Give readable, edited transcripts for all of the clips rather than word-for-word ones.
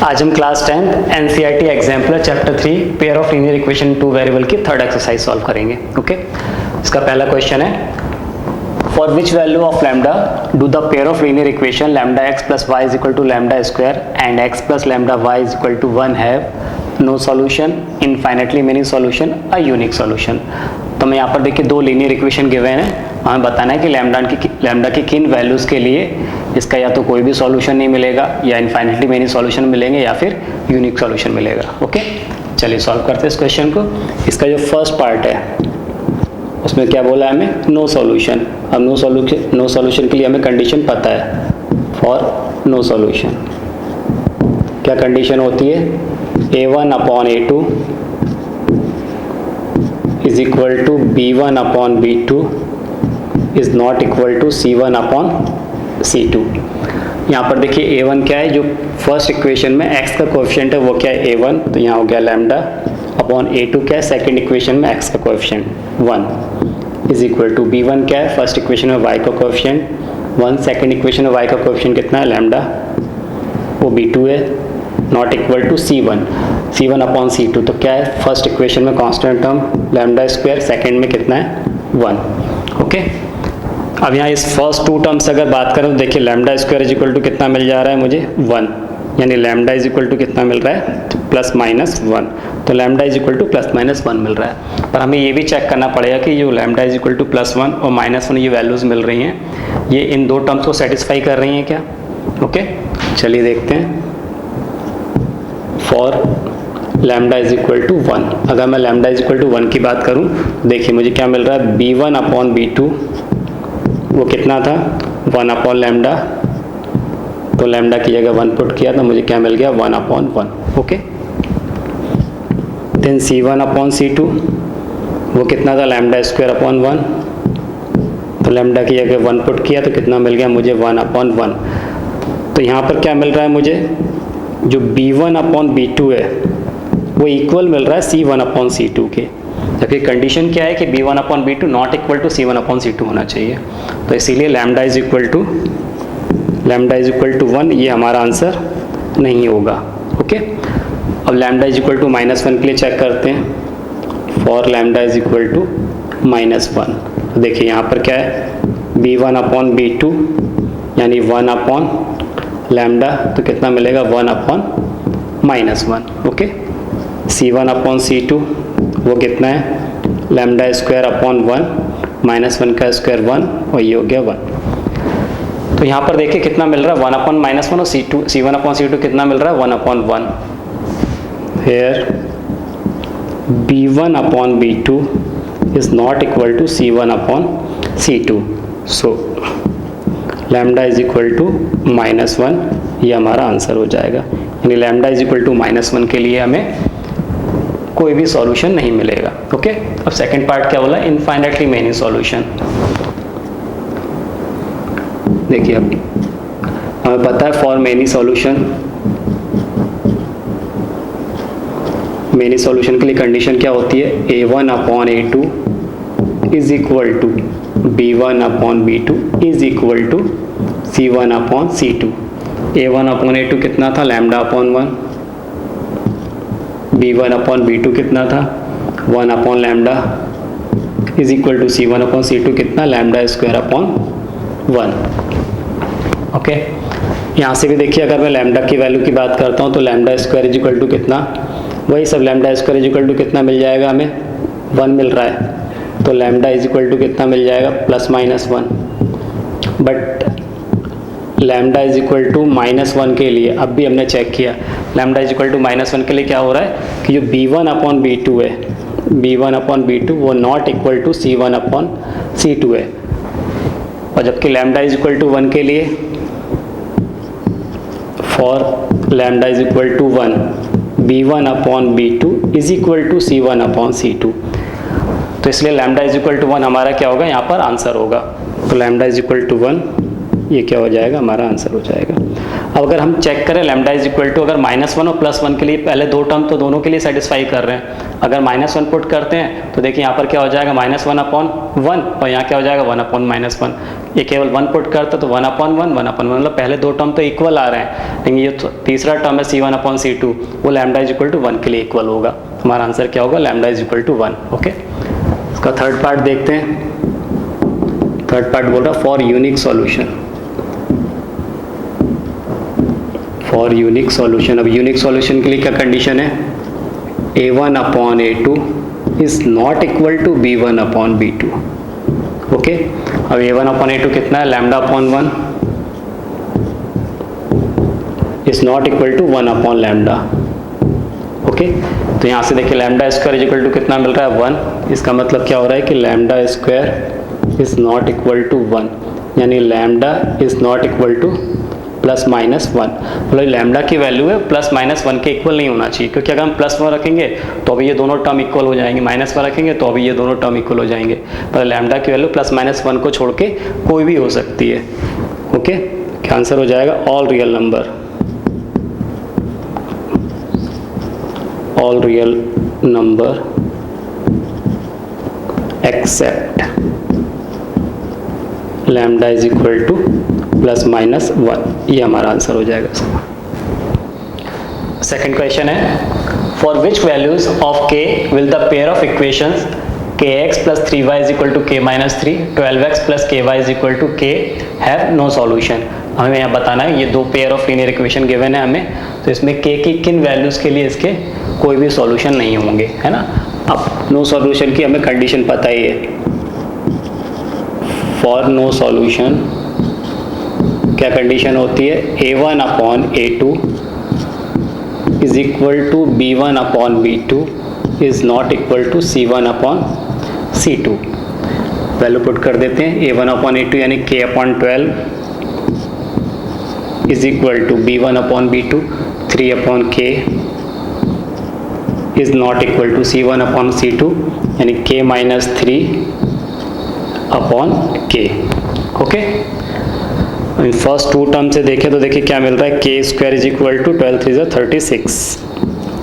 आज हम class 10 NCERT exemplar chapter 3 pair of linear equation two variable की third exercise solve करेंगे। Okay, इसका पहला क्वेश्चन है for which value of lambda do the pair of linear equation lambda x plus y is equal to lambda square and x plus lambda y is equal to 1 have no solution, infinitely many solution, a unique solution. तो मैं यहाँ पर देखिए दो linear equation given है, हमें बताना है कि लैम्डा की किन वैल्यूज़ के लिए इसका या तो कोई भी सॉल्यूशन नहीं मिलेगा या इनफाइनाइटली मेनी सॉल्यूशन मिलेंगे या फिर यूनिक सॉल्यूशन मिलेगा। ओके, चलिए सॉल्व करते हैं इस क्वेश्चन को। इसका जो फर्स्ट पार्ट है उसमें क्या बोला है हमें, नो सॉल्यूशन। अब नो सॉल्यूशन के लिए हमें कंडीशन पता है, फॉर नो सॉल्यूशन क्या कंडीशन होती है, a1 upon a2 is equal to b1 upon b2 is not equal to c1 upon c2। यहाँ पर देखिए a1 क्या है, जो फर्स्ट इक्वेशन में x का कोएफिशिएंट है वो क्या है a1, तो यहाँ हो गया लैम्डा अपॉन a2 क्या है, सेकंड इक्वेशन में x का coefficient 1 is equal to b1 क्या है, फर्स्ट इक्वेशन में y का कोएफिशिएंट 1, सेकंड इक्वेशन में y का कोएफिशिएंट कितना है लैम्डा, वो b2 है, not equal to c1 upon c2। तो क्या है, फर्स्ट इक्वेशन में constant term lambda square, second में कितना है 1। ओके, अब यहाँ इस फर्स्ट टू टर्म से अगर बात करें तो देखिए lambda square is equal to कितना मिल जा रहा है मुझे 1, यानी लैम्डा इज इक्वल टू कितना मिल रहा है प्लस माइनस 1, तो lambda is equal two plus minus 1 मिल रहा है। पर हमें ये भी चेक करना पड़ेगा कि जो lambda is equal two plus 1 और माइनस 1 ये वैल्यूज़ मिल रही हैं, ये इन दो टर्म्स को सेटिस्फाई कर रही हैं क्या। ओके, चलिए देखते हैं। For lambda is equal to 1, अगर मैं लैम्डा इज इक्वल टू 1 की बात करूं, देखिए मुझे क्या मिल रहा है, b1 अपॉन b2 वो कितना था 1 अपॉन लैम्डा, तो लैम्डा की जगह 1 पुट किया तो मुझे क्या मिल गया 1 upon 1। Okay, then c1 upon c2 वो कितना था लैम्डा स्क्वायर अपॉन 1, तो लैम्डा की जगह 1 पुट किया तो कितना मिल गया मुझे 1 अपॉन 1। तो यहाँ पर क्या मिल रहा है मुझे, जो b1 अपॉन b2 है वो इक्वल मिल रहा है c1 अपॉन c2 के, जबकि कंडीशन क्या है कि b1 upon b2 not equal to c1 upon c2 होना चाहिए। तो इसीलिए लैम्डा इज इक्वल टू 1 ये हमारा आंसर नहीं होगा। ओके, अब lambda is equal to minus 1 के लिए चेक करते हैं। For lambda is equal to minus 1, तो देखिए यहाँ पर क्या है b1 अपॉन b2 यानी 1 अपॉन लैम्डा, तो कितना मिलेगा 1 upon minus 1। Okay, c1 upon c2 वो कितना है लैम्डा स्क्वायर अपॉन 1 माइनस 1 का स्क्वायर 1 और ये हो गया 1। तो यहाँ पर देखिए कितना मिल रहा है 1 अपॉन माइनस 1 और c1 अपॉन c2 कितना मिल रहा है 1 upon 1। Here b1 upon b2 is not equal to c1 upon c2, so lambda is equal to minus 1 ये हमारा आंसर हो जाएगा, यानी lambda is equal to minus 1 के लिए हमें कोई भी सॉल्यूशन नहीं मिलेगा। ओके, अब सेकंड पार्ट क्या बोला, इनफाइनाइटली मेनी सॉल्यूशन। देखिए अब हमें पता है फॉर मेनी सॉल्यूशन के लिए कंडीशन क्या होती है, a1 upon a2 is equal to b1 upon b2 is equal to c1 upon c2। a1 upon a2 कितना था lambda upon 1, b1 upon b2 कितना था 1 upon lambda is equal to c1 upon c2 कितना lambda square upon 1। Okay, यहाँ से भी देखिए अगर मैं लैम्डा की वैल्यू की बात करता हूँ तो lambda square is equal to कितना, वही सब lambda square is equal to कितना मिल जाएगा हमें 1 मिल रहा है, तो लैम्डा इज इक्वल टू कितना मिल जाएगा plus minus 1। But lambda is equal to minus 1 के लिए अब भी हमने चेक किया, lambda is equal to minus 1 के लिए क्या हो रहा है कि जो b1 अपॉन b2 है, b1 अपॉन b2 वो not equal to c1 upon c2 है, और जबकि लैम्डा इज इक्वल टू 1 के लिए for lambda is equal to 1 b1 upon b2 is equal to c1 upon c2, तो इसलिए लैम्डा इज इक्वल टू 1 हमारा क्या होगा यहाँ पर आंसर होगा। तो लैम्डा इज इक्वल टू 1 ये क्या हो जाएगा हमारा आंसर हो जाएगा। अब अगर हम चेक करें लैम्डा इज इक्वल टू, अगर माइनस 1 और प्लस 1 के लिए पहले दो टर्म तो दोनों के लिए सेटिस्फाई कर रहे हैं, अगर माइनस 1 पुट करते हैं तो देखिए यहाँ पर क्या हो जाएगा माइनस 1 अपॉन 1 और यहाँ क्या हो जाएगा 1 अपॉन माइनस 1, ये केवल 1 पुट करता तो 1/1 1/1 मतलब पहले दो टर्म तो इक्वल आ रहे हैं, लेकिन ये तीसरा टर्म है C1/C2 वो लैम्डा इज इक्वल टू 1 के लिए इक्वल होगा। हमारा आंसर क्या होगा, lambda is equal to 1। Okay, इसका थर्ड पार्ट देखते हैं। थर्ड पार्ट बोल रहा for unique solution, for unique solution. अब यूनिक सॉल्यूशन के लिए क्या कंडीशन है, A1/A2 is not equal to B1/B2। Okay, अब A1/A2 कितना है, λ/1 is not equal to 1/λ। Okay, तो यहाँ से देखिए lambda square is equal to कितना मिल रहा है, 1। इसका मतलब क्या हो रहा है कि lambda square is not equal to 1, यानी lambda is not equal to ±1। मतलब लैम्डा की वैल्यू है ±1 के इक्वल नहीं होना चाहिए, क्योंकि अगर हम +1 रखेंगे तो अभी ये दोनों टर्म इक्वल हो जाएंगे, -1 रखेंगे तो अभी ये दोनों टर्म इक्वल हो जाएंगे। पर लैम्डा की वैल्यू ±1 को छोड़ के कोई भी हो सकती है। ओके, क्या आंसर हो जाएगा, all real number, all real number except lambda is equal to ±1, ये हमारा आंसर हो जाएगा इसका। सेकंड क्वेश्चन है, for which values of k will the pair of equations kx + 3y = k - 3 12x + ky = k have no solution. हमें यहाँ बताना है, ये दो pair of linear equation given है हमें, तो इसमें k की किन वैल्यूज के लिए इसके कोई भी सॉल्यूशन नहीं होंगे, है ना। अब नो सॉल्यूशन की हमें कंडीशन पता ही है, फॉर नो सॉल्यूशन क्या कंडीशन होती है, A1/A2 is equal to B1/B2 is not equal to C1/C2। Value put कर देते हैं, A1/A2 यानी k/12 is equal to B1/B2 3/k is not equal to C1/C2 यानी k - 3/k। Okay, first two term से देखें तो देखिए क्या मिल रहा है, k² इज इक्वल टू 12 3 = 36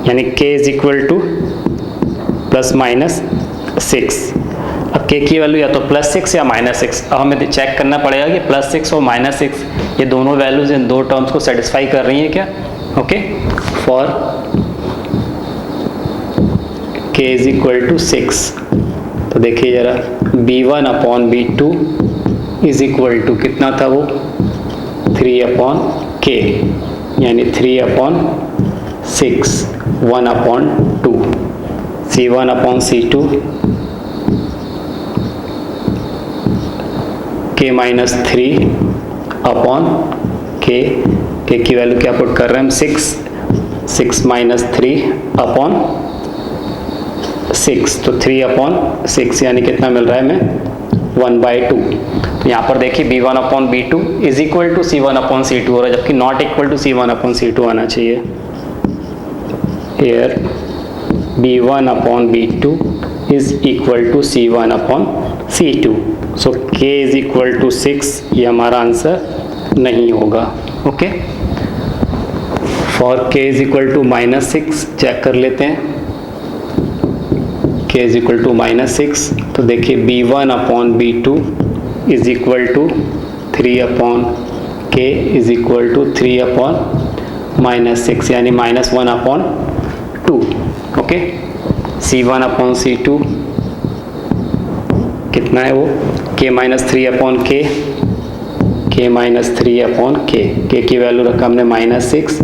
यानी k इज इक्वल टू ±6। अब k की वैल्यू या तो +6 या -6, अब हमें चेक करना पड़ेगा कि +6 और -6 ये दोनों वैल्यूज इन दो टर्म्स को सेटिस्फाई कर रही हैं क्या। Okay, for k is equal to 6 तो देखिए जरा B1/B2 इज इक्वल टू कितना था वो 3/k यानी 3/6 1/2 C1/C2 k - 3/k, k की वैल्यू क्या पुट कर रहे हैं हम 6 - 3/6 तो 3/6 यानी कितना मिल रहा है हमें 1/2। तो यहाँ पर देखिए B1/B2 is equal to C1/C2 हो रहा है, जबकि नॉट इक्वल टू C1/C2 आना चाहिए। Here B1/B2 is equal to C1/C2, so k is equal to 6, ये हमारा आंसर नहीं होगा। Okay, for k is equal to -6 check कर लेते हैं, k इज इक्वल टू -6 तो देखिए B1/B2 is equal to 3/k is equal to 3/-6 यानी -1/2। ओके, C1/C2 कितना है वो k - 3/k, k - 3/k, k की वैल्यू रखा हमने -6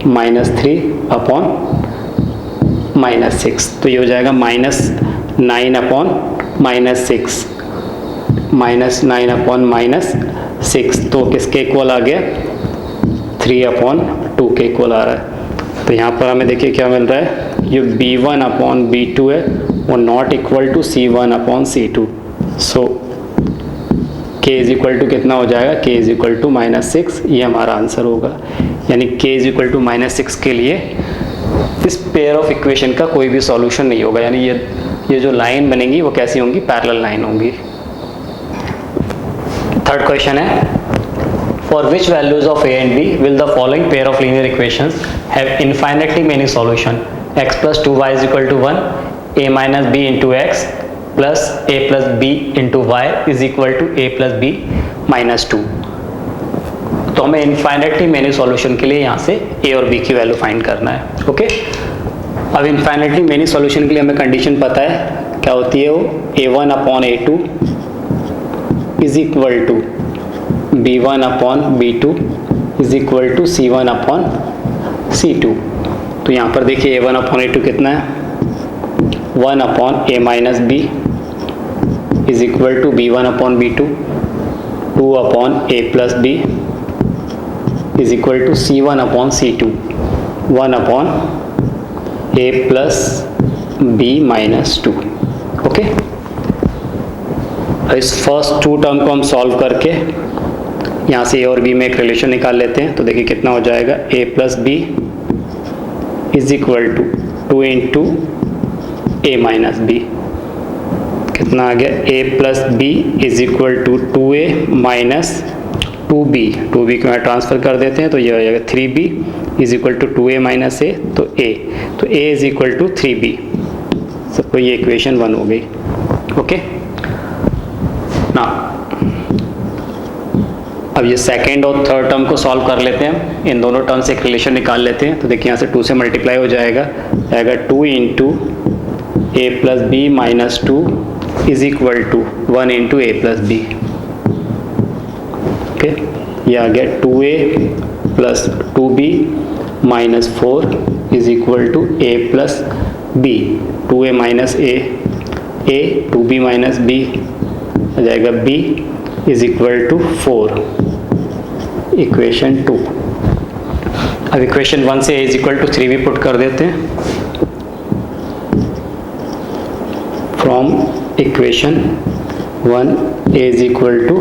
-3/-6 तो ये हो जाएगा -9/-6 -9/-6 तो किसके इक्वल आ गया 3/2 के इक्वल आ रहा है। तो यहाँ पर हमें देखिए क्या मिल रहा है, ये B1/B2 है वो not equal to C1/C2, so k is equal to कितना हो जाएगा, k इज इक्वल टू -6, ये हमारा आंसर होगा। यानी k इज इक्वल टू -6 के लिए इस पेयर ऑफ इक्वेशन का कोई भी सॉल्यूशन नहीं होगा, यानी ये जो लाइन बनेंगी वो कैसी होंगी, पैरेलल लाइन होंगी। थर्ड क्वेश्चन है, for which values of a and b will the following pair of linear equations have infinitely many solution, x + 2y = 1, a - b into x plus a plus b into y is equal to a plus b -2। तो हमें infinitely many solution के लिए यहाँ से ए और B की value find करना है। ओके, अब इनफाइनाइटली मेनी सॉल्यूशन के लिए हमें कंडीशन पता है क्या होती है, वो a1/a2 is equal to b1/b2 is equal to c1/c2। तो यहाँ पर देखिए a1/a2 कितना है, 1/a-b is equal to b1/b2, 2/a+b is equal to c1/c2, 1/a+b-2। Okay, इस फर्स्ट टू टर्म को हम सॉल्व करके यहाँ से ए और बी में एक रिलेशन निकाल लेते हैं। तो देखिए कितना हो जाएगा, a+b is equal to 2 into a-b, कितना आ गया, a+b is equal to 2a minus 2b, 2b को यहाँ ट्रांसफर कर देते हैं तो ये हो जाएगा 3b is equal to 2a minus a, तो a is equal to 3b। सबको ये इक्वेशन 1 हो गई। ओके ना, अब ये सेकेंड और थर्ड टर्म को सॉल्व कर लेते हैं, इन दोनों टर्म से एक रिलेशन निकाल लेते हैं। तो देखिए यहाँ से 2 से मल्टीप्लाई हो जाएगा, 2 into a+b minus 2 is equal to 1 into a+b। Okay, ये आ गया 2a plus 2b minus 4 is equal to a+b, 2a minus a, 2b minus b आ जाएगा b is equal to 4, equation 2। अब इक्वेशन 1 से a is equal to 3b put कर देते हैं। From equation 1 a is equal to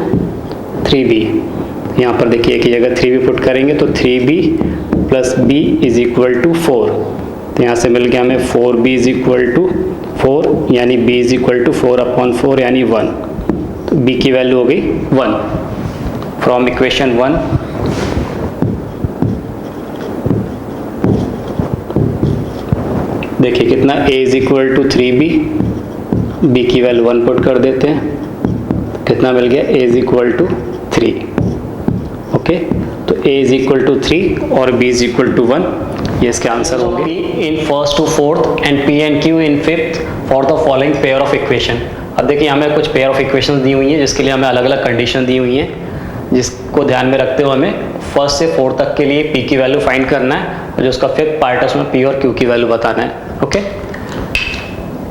3b, यहाँ पर देखिए एक ही जगह 3b पुट करेंगे तो 3b plus b is equal to 4। तो यहाँ से मिल गया हमें 4b इज इक्वल टू 4, यानी b इज इक्वल टू 4/4 यानी 1। तो b की वैल्यू हो गई 1। फ्रॉम इक्वेशन 1 देखिए कितना, a is equal to 3b, b की वैल्यू 1 पुट कर देते हैं, कितना मिल गया, a is equal to 3। Okay, तो a इज इक्वल टू 3 और b इज इक्वल टू 1, ये इसके आंसर होंगे। In first to fourth and p and q in fifth for the following pair of equation. अब देखिए हमें कुछ पेयर ऑफ इक्वेशन दी हुई हैं जिसके लिए हमें अलग अलग कंडीशन दी हुई हैं, जिसको ध्यान में रखते हुए हमें फर्स्ट से फोर्थ तक के लिए p की वैल्यू फाइंड करना है और जो उसका फिफ्थ पार्ट है उसमें p और q की वैल्यू बताना है। ओके,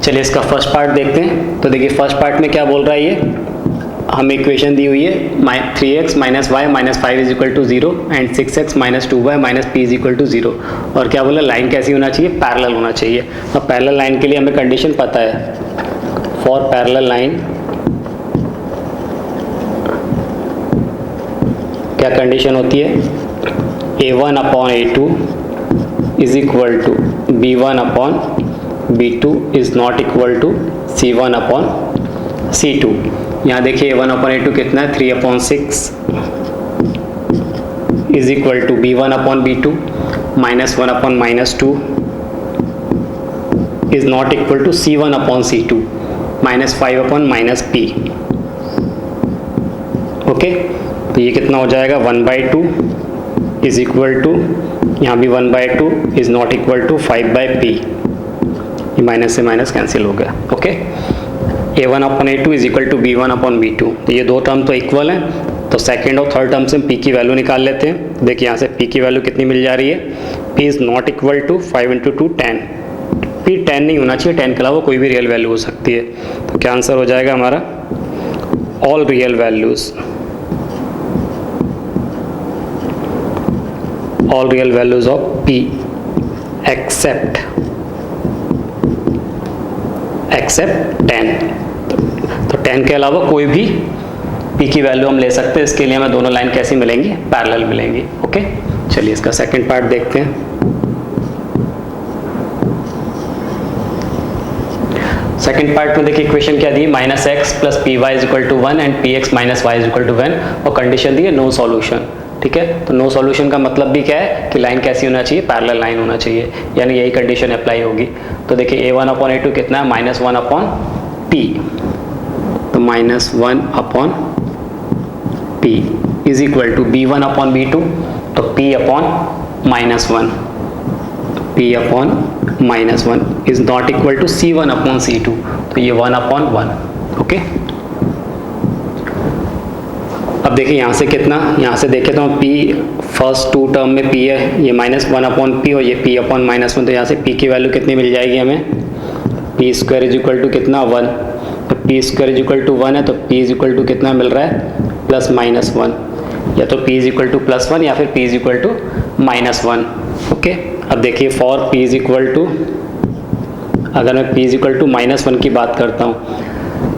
चलिए इसका फर्स्ट पार्ट देखते हैं। तो देखिए फर्स्ट पार्ट में क्या बोल रहा है, ये हमें इक्वेशन दी हुई है 3x minus y minus 5 is equal to 0 and 6x minus 2y minus p is equal to 0। और क्या बोला, लाइन कैसी होना चाहिए, पैरेलल होना चाहिए। अब पैरेलल लाइन के लिए हमें कंडीशन पता है, फॉर पैरेलल लाइन क्या कंडीशन होती है, a1/a2 is equal to b1/b2 is not equal to c1/c2। यहाँ देखिए a1/a2 कितना है, 3/6 is equal to b1/b2 minus 1/-2 is not equal to c1/c2 minus 5/-p। Okay, तो ये कितना हो जाएगा, 1/2 इज इक्वल टू, यहाँ भी 1/2 is not equal to 5/p, ये माइनस से माइनस कैंसिल हो गया। Okay, a1/a2 is equal to b1/b2, तो ये दो टर्म तो इक्वल हैं, तो सेकेंड और थर्ड टर्म से हम p की वैल्यू निकाल लेते हैं। देखिए यहाँ से p की वैल्यू कितनी मिल जा रही है, p is not equal to 5 into 2 10, p 10 नहीं होना चाहिए, 10 के अलावा कोई भी रियल वैल्यू हो सकती है। तो क्या आंसर हो जाएगा हमारा, all real values, all real values of p except 10। तो 10 के अलावा कोई भी p की वैल्यू हम ले सकते हैं। इसके लिए हमें दोनों लाइन कैसी मिलेंगी, पैरेलल मिलेंगी। ओके, चलिए इसका सेकंड पार्ट देखते हैं। सेकंड पार्ट में देखिए इक्वेशन क्या दी, -x plus p y is equal to 1 and px minus y is equal to 1 और कंडीशन दी है नो सॉल्यूशन। ठीक है, तो नो सॉल्यूशन का मतलब भी क्या है कि लाइन कैसी होना चाहिए, पैरेलल लाइन होना चाहिए, यानी यही कंडीशन अप्लाई होगी। तो देखिए a1/a2 कितना है, -1/p, तो -1/p P is equal to B1 upon B2, तो P upon -1, P upon -1 is not equal to C1 upon C2, तो ये 1 अपॉन 1। ओके, अब देखिए यहाँ से कितना, यहाँ से देखें तो P फर्स्ट टू टर्म में P है, ये -1 अपॉन P और ये P अपॉन -1, तो यहाँ से P की वैल्यू कितनी मिल जाएगी हमें, P square is equal to कितना 1, तो P square is equal to 1 है, तो P इज इक्वल टू कितना मिल रहा है +-1, या तो P इज इक्वल टू +1 या फिर P is equal to -1। Okay, अब देखिए for P is equal to, अगर मैं P इज इक्वल टू -1 की बात करता हूँ,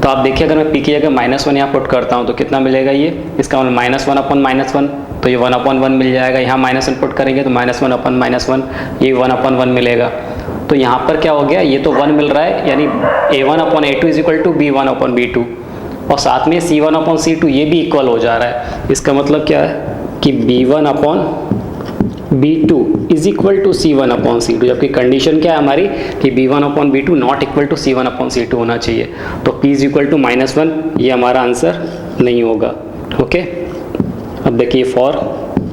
तो आप देखिए अगर मैं P की जगह -1 यहाँ पुट करता हूँ तो कितना मिलेगा, ये इसका मतलब -1 अपॉन -1, तो ये 1 अपॉन 1 मिल जाएगा। यहाँ -1 पुट करेंगे तो -1 अपॉन -1, ये 1 अपॉन 1 मिलेगा। तो यहाँ पर क्या हो गया, ये तो 1 मिल रहा है, यानी A1 upon A2 is equal to B1 upon B2, और साथ में C1 अपॉन C2 ये भी इक्वल हो जा रहा है। इसका मतलब क्या है कि B1 upon B2 is equal to C1 upon C2, जबकि कंडीशन क्या है हमारी कि B1 upon B2 not equal to C1 upon C2 होना चाहिए। तो P इज इक्वल टू -1, ये हमारा आंसर नहीं होगा। ओके, अब देखिए for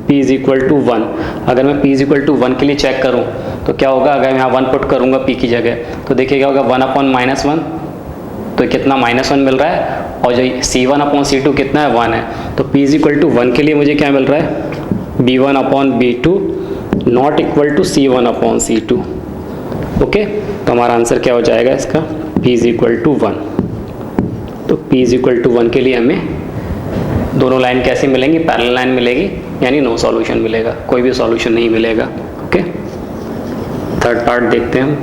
P is equal to 1, अगर मैं P इज इक्वल टू 1 के लिए चेक करूं तो क्या होगा, अगर मैं यहाँ 1 पुट करूंगा P की जगह, तो देखिए क्या होगा, 1 अपॉन -1, तो कितना -1 मिल रहा है, और जो C1 अपॉन C2 कितना है 1 है, तो P इज इक्वल टू 1 के लिए मुझे क्या मिल रहा है, B1 upon B2 not equal to C1 upon C2। Okay, तो हमारा आंसर क्या हो जाएगा इसका, P इज इक्वल टू 1। तो P इज इक्वल टू 1 के लिए हमें दोनों लाइन कैसे मिलेंगी, पैरेलल लाइन मिलेगी, यानी नो सॉल्यूशन मिलेगा, कोई भी सॉल्यूशन नहीं मिलेगा। ओके, थर्ड पार्ट देखते हैं हम।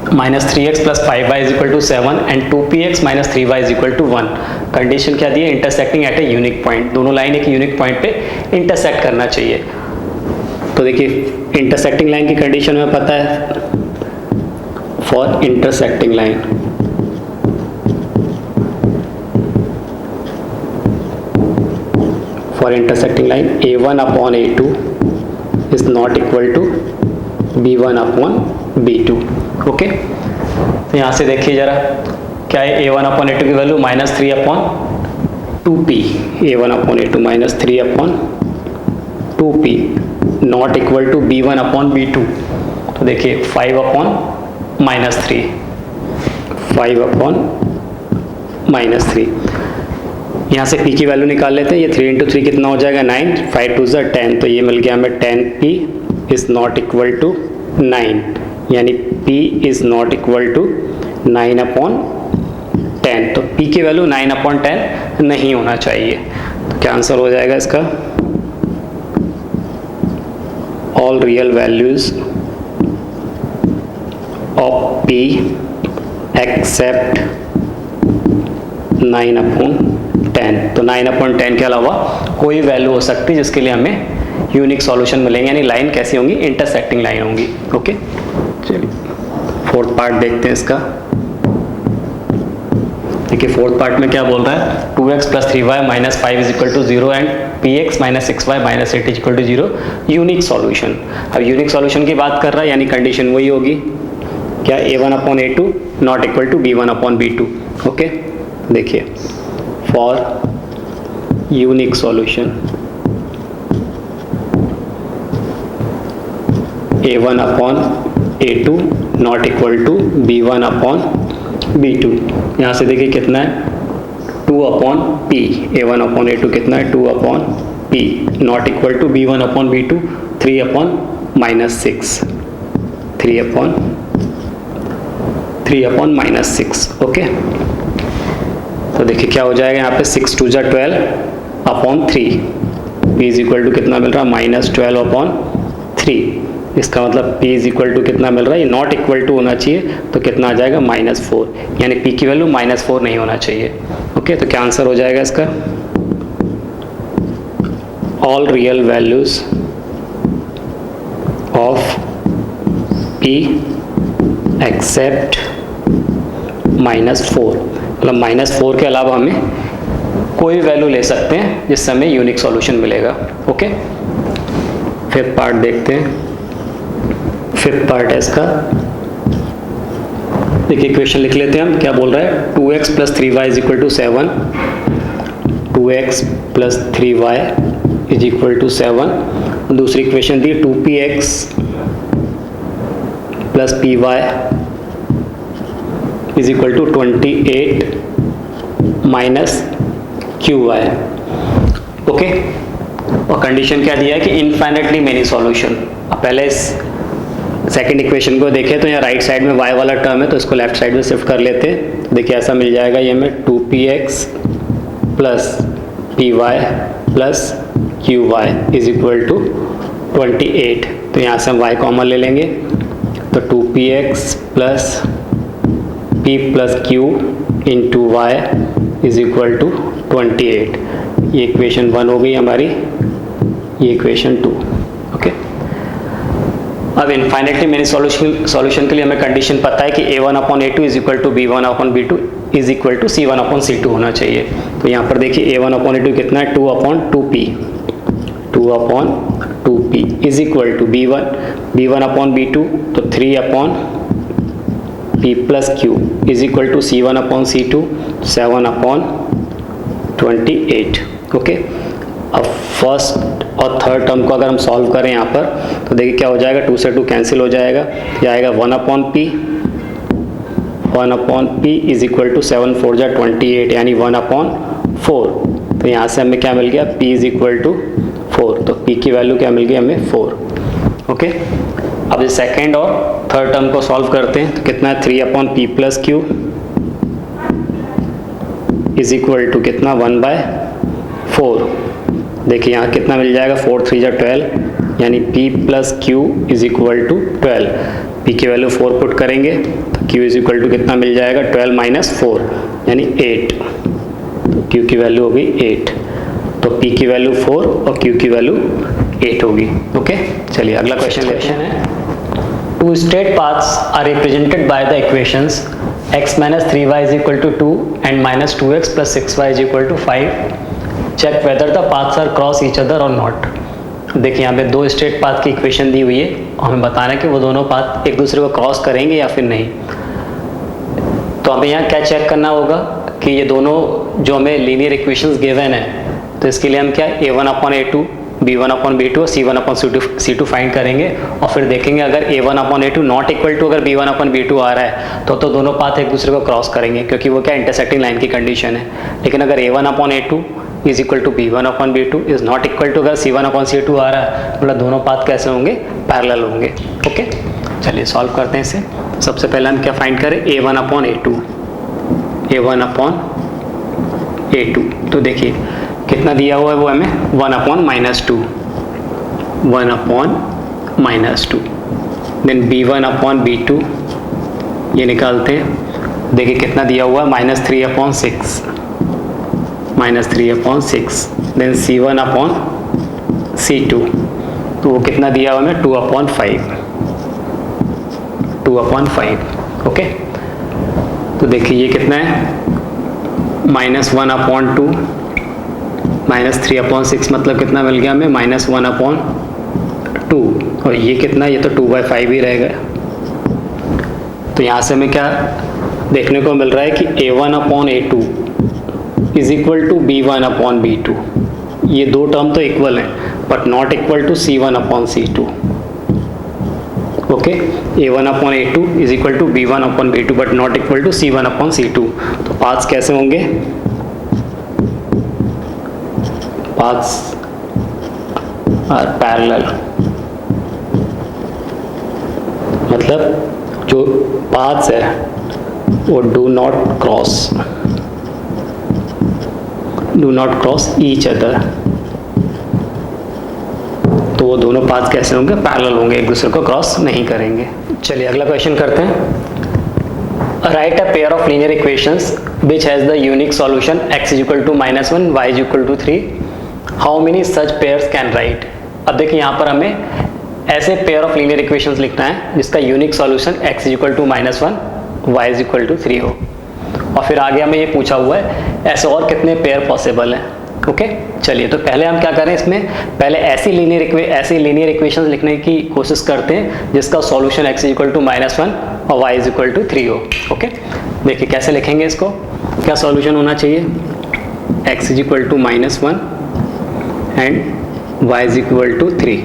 -3x + 5y is equal to 7 and 2px - 3y is equal to 1। Condition क्या दी है, intersecting at a unique point, दोनों लाइन एक यूनिक पॉइंट पे इंटरसेक्ट करना चाहिए। तो देखिए इंटरसेक्टिंग लाइन की कंडीशन हमें पता है, for intersecting line A1 upon A2 is not equal to B1 upon B2। Okay, तो यहाँ से देखिए जरा क्या है, A1 अपॉन A2 की value -3 upon 2p, A1 upon A2 -3 upon 2p not equal to B1 upon B2। तो देखिए 5 अपॉन -3, 5 अपॉन -3, यहाँ से p की वैल्यू निकाल लेते हैं, ये 3 × 3 कितना हो जाएगा 9, 5 2 = 10, तो ये मिल गया हमें 10p is not equal to 9, यानी p is not equal to 9 upon 10, तो p की वैल्यू 9 अपॉन 10 नहीं होना चाहिए। तो क्या आंसर हो जाएगा इसका, all real values of p except 9 upon 10, तो 9 अपॉन 10 के अलावा कोई वैल्यू हो सकती है जिसके लिए हमें यूनिक सॉल्यूशन मिलेंगे, यानी लाइन कैसी होंगी, इंटरसेक्टिंग लाइन होंगी। ओके, चलिए फोर्थ पार्ट देखते हैं इसका। देखिए फोर्थ पार्ट में क्या बोल रहा है, 2x + 3y - 5 is equal to 0 and px - 6y - 8 is equal to 0 unique solution. अब यूनिक सॉल्यूशन की बात कर रहा है, यानी कंडीशन वही होगी क्या, A1 upon A2 not equal to B1 upon B2। Okay, देखिए for unique solution A1 upon A2 not equal to B1 upon B2। यहाँ से देखिए कितना है, 2 upon P, A1 upon A2 कितना है 2 upon P not equal to B1 upon B2 3 upon -6, 3 upon -6। Okay, तो देखिए क्या हो जाएगा यहाँ पे, 6 2 = 12 upon 3, P is equal to कितना मिल रहा है -12 अपॉन 3। इसका मतलब P इज इक्वल टू कितना मिल रहा है, ये नॉट इक्वल टू होना चाहिए, तो कितना आ जाएगा -4, यानी P की वैल्यू -4 नहीं होना चाहिए। ओके, तो क्या आंसर हो जाएगा इसका, all real values of P except -4, मतलब -4 के अलावा हमें कोई वैल्यू ले सकते हैं जिससे हमें यूनिक सॉल्यूशन मिलेगा। ओके, फिफ्थ पार्ट देखते हैं। फिफ्थ पार्ट है इसका, देखिए क्वेश्चन लिख लेते हैं हम, क्या बोल रहा है, 2x plus 3y is equal to 7, 2x plus 3y is equal to 7। दूसरी इक्वेशन दी 2px plus py is equal to 28 minus qy। Okay, और कंडीशन क्या दिया है कि इनफाइनाइटली मेनी सॉल्यूशन। अब पहले इस सेकेंड इक्वेशन को देखें तो यहाँ राइट साइड में y वाला टर्म है तो इसको लेफ्ट साइड में शिफ्ट कर लेते हैं। देखिए ऐसा मिल जाएगा ये हमें 2px plus py plus qy is equal to 28। तो यहाँ से हम y कॉमन ले लेंगे तो 2px plus p plus q into y is equal to 28। ये इक्वेशन 1 हो गई हमारी, ये इक्वेशन 2। ओके, अब इनफाइनाइटली मेनी सॉल्यूशन के लिए हमें कंडीशन पता है कि a1/a2 is equal to b1/b2 is equal to c1/c2 होना चाहिए। तो यहाँ पर देखिए a1/a2 कितना है, 2/2p, 2/2p is equal to b1/b2 तो 3/p plus q is equal to c1/c2 7/28। Okay, अब फर्स्ट और थर्ड टर्म को अगर हम सॉल्व करें यहाँ पर तो देखिए क्या हो जाएगा, 2 से 2 कैंसिल हो जाएगा, ये आएगा 1/p इज इक्वल टू 7 4 जा 28 यानी 1/4। तो यहाँ से हमें क्या मिल गया, p इज इक्वल टू 4, तो p की वैल्यू क्या मिल गई हमें 4। ओके, अब इस सेकेंड और थर्ड टर्म को सॉल्व करते हैं तो कितना है, 3/p plus q is equal to कितना 1/4। देखिए यहाँ कितना मिल जाएगा, 4 3 जा 12 यानी p plus q is equal to 12। p की वैल्यू 4 पुट करेंगे तो q इज इक्वल टू कितना मिल जाएगा, 12 माइनस 4 यानी 8। तो q की वैल्यू होगी 8, तो p की वैल्यू 4 और q की वैल्यू 8 होगी। ओके, चलिए अगला क्वेश्चन लेते हैं। Two straight paths are represented by the equations x minus 3y is equal to 2 and minus 2x plus 6y is equal to 5. Check whether the paths are cross each other or not. देखिए यहाँ पे दो straight path की equation दी हुई है और हमें बताना है कि वो दोनों पाथ एक दूसरे को क्रॉस करेंगे या फिर नहीं। तो हमें यहाँ क्या चेक करना होगा कि ये दोनों जो हमें लीनियर इक्वेशंस गिवन है तो इसके लिए हम क्या a1/a2 b1/b2 और c1/c2 फाइंड करेंगे और फिर देखेंगे अगर a1/a2 नॉट इक्वल टू अगर b1/b2 आ रहा है तो दोनों पाथ एक दूसरे को क्रॉस करेंगे क्योंकि वो क्या इंटरसेक्टिंग लाइन की कंडीशन है। लेकिन अगर a1/a2 is equal to b1/b2 is not equal to अगर c1/c2 आ रहा है मतलब दोनों पाथ कैसे होंगे, पैरेलल होंगे। ओके, चलिए सॉल्व करते हैं इसे। सबसे पहले हम क्या फाइंड करें, a1/a2। तो देखिए कितना दिया हुआ है वो हमें 1/-2 देन b1/b2 ये निकालते हैं। देखिए कितना दिया हुआ है -3/6 देन c1/c2 तो वो कितना दिया हुआ हमें 2/5। ओके, तो देखिए ये कितना है -1/2 -3/6 मतलब कितना मिल गया हमें -1/2 और ये कितना, ये तो 2/5 ही रहेगा। तो यहाँ से हमें क्या देखने को मिल रहा है कि a1/a2 is equal to b1/b2। ये दो टर्म तो इक्वल हैं but not equal to c1/c2। Okay, a1/a2 is equal to b1/b2 but not equal to c1/c2। तो पाथ्स कैसे होंगे, paths are parallel मतलब जो paths है वो do not cross each other। तो वो दोनों पाथ्स कैसे होंगे, पैरेलल होंगे, एक दूसरे को क्रॉस नहीं करेंगे। चलिए अगला क्वेश्चन करते हैं। Write a pair of linear equations which has the unique solution x is equal to -1 y is equal to 3. How many such pairs can write? अब देखिए यहाँ पर हमें ऐसे पेयर ऑफ लीनियर इक्वेशंस लिखना है जिसका unique solution x is equal to -1 y is equal to 3 हो। और फिर आगे हमें ये पूछा हुआ है ऐसे और कितने पेयर पॉसिबल हैं। ओके, चलिए तो पहले हम क्या करें, इसमें पहले ऐसी लीनियर इक्वेशंस लिखने की कोशिश करते हैं जिसका solution x is equal to -1 और y इज इक्वल टू 3 हो। ओके, देखिए कैसे लिखेंगे इसको, क्या सॉल्यूशन होना चाहिए, x is equal to -1 and y is equal to 3,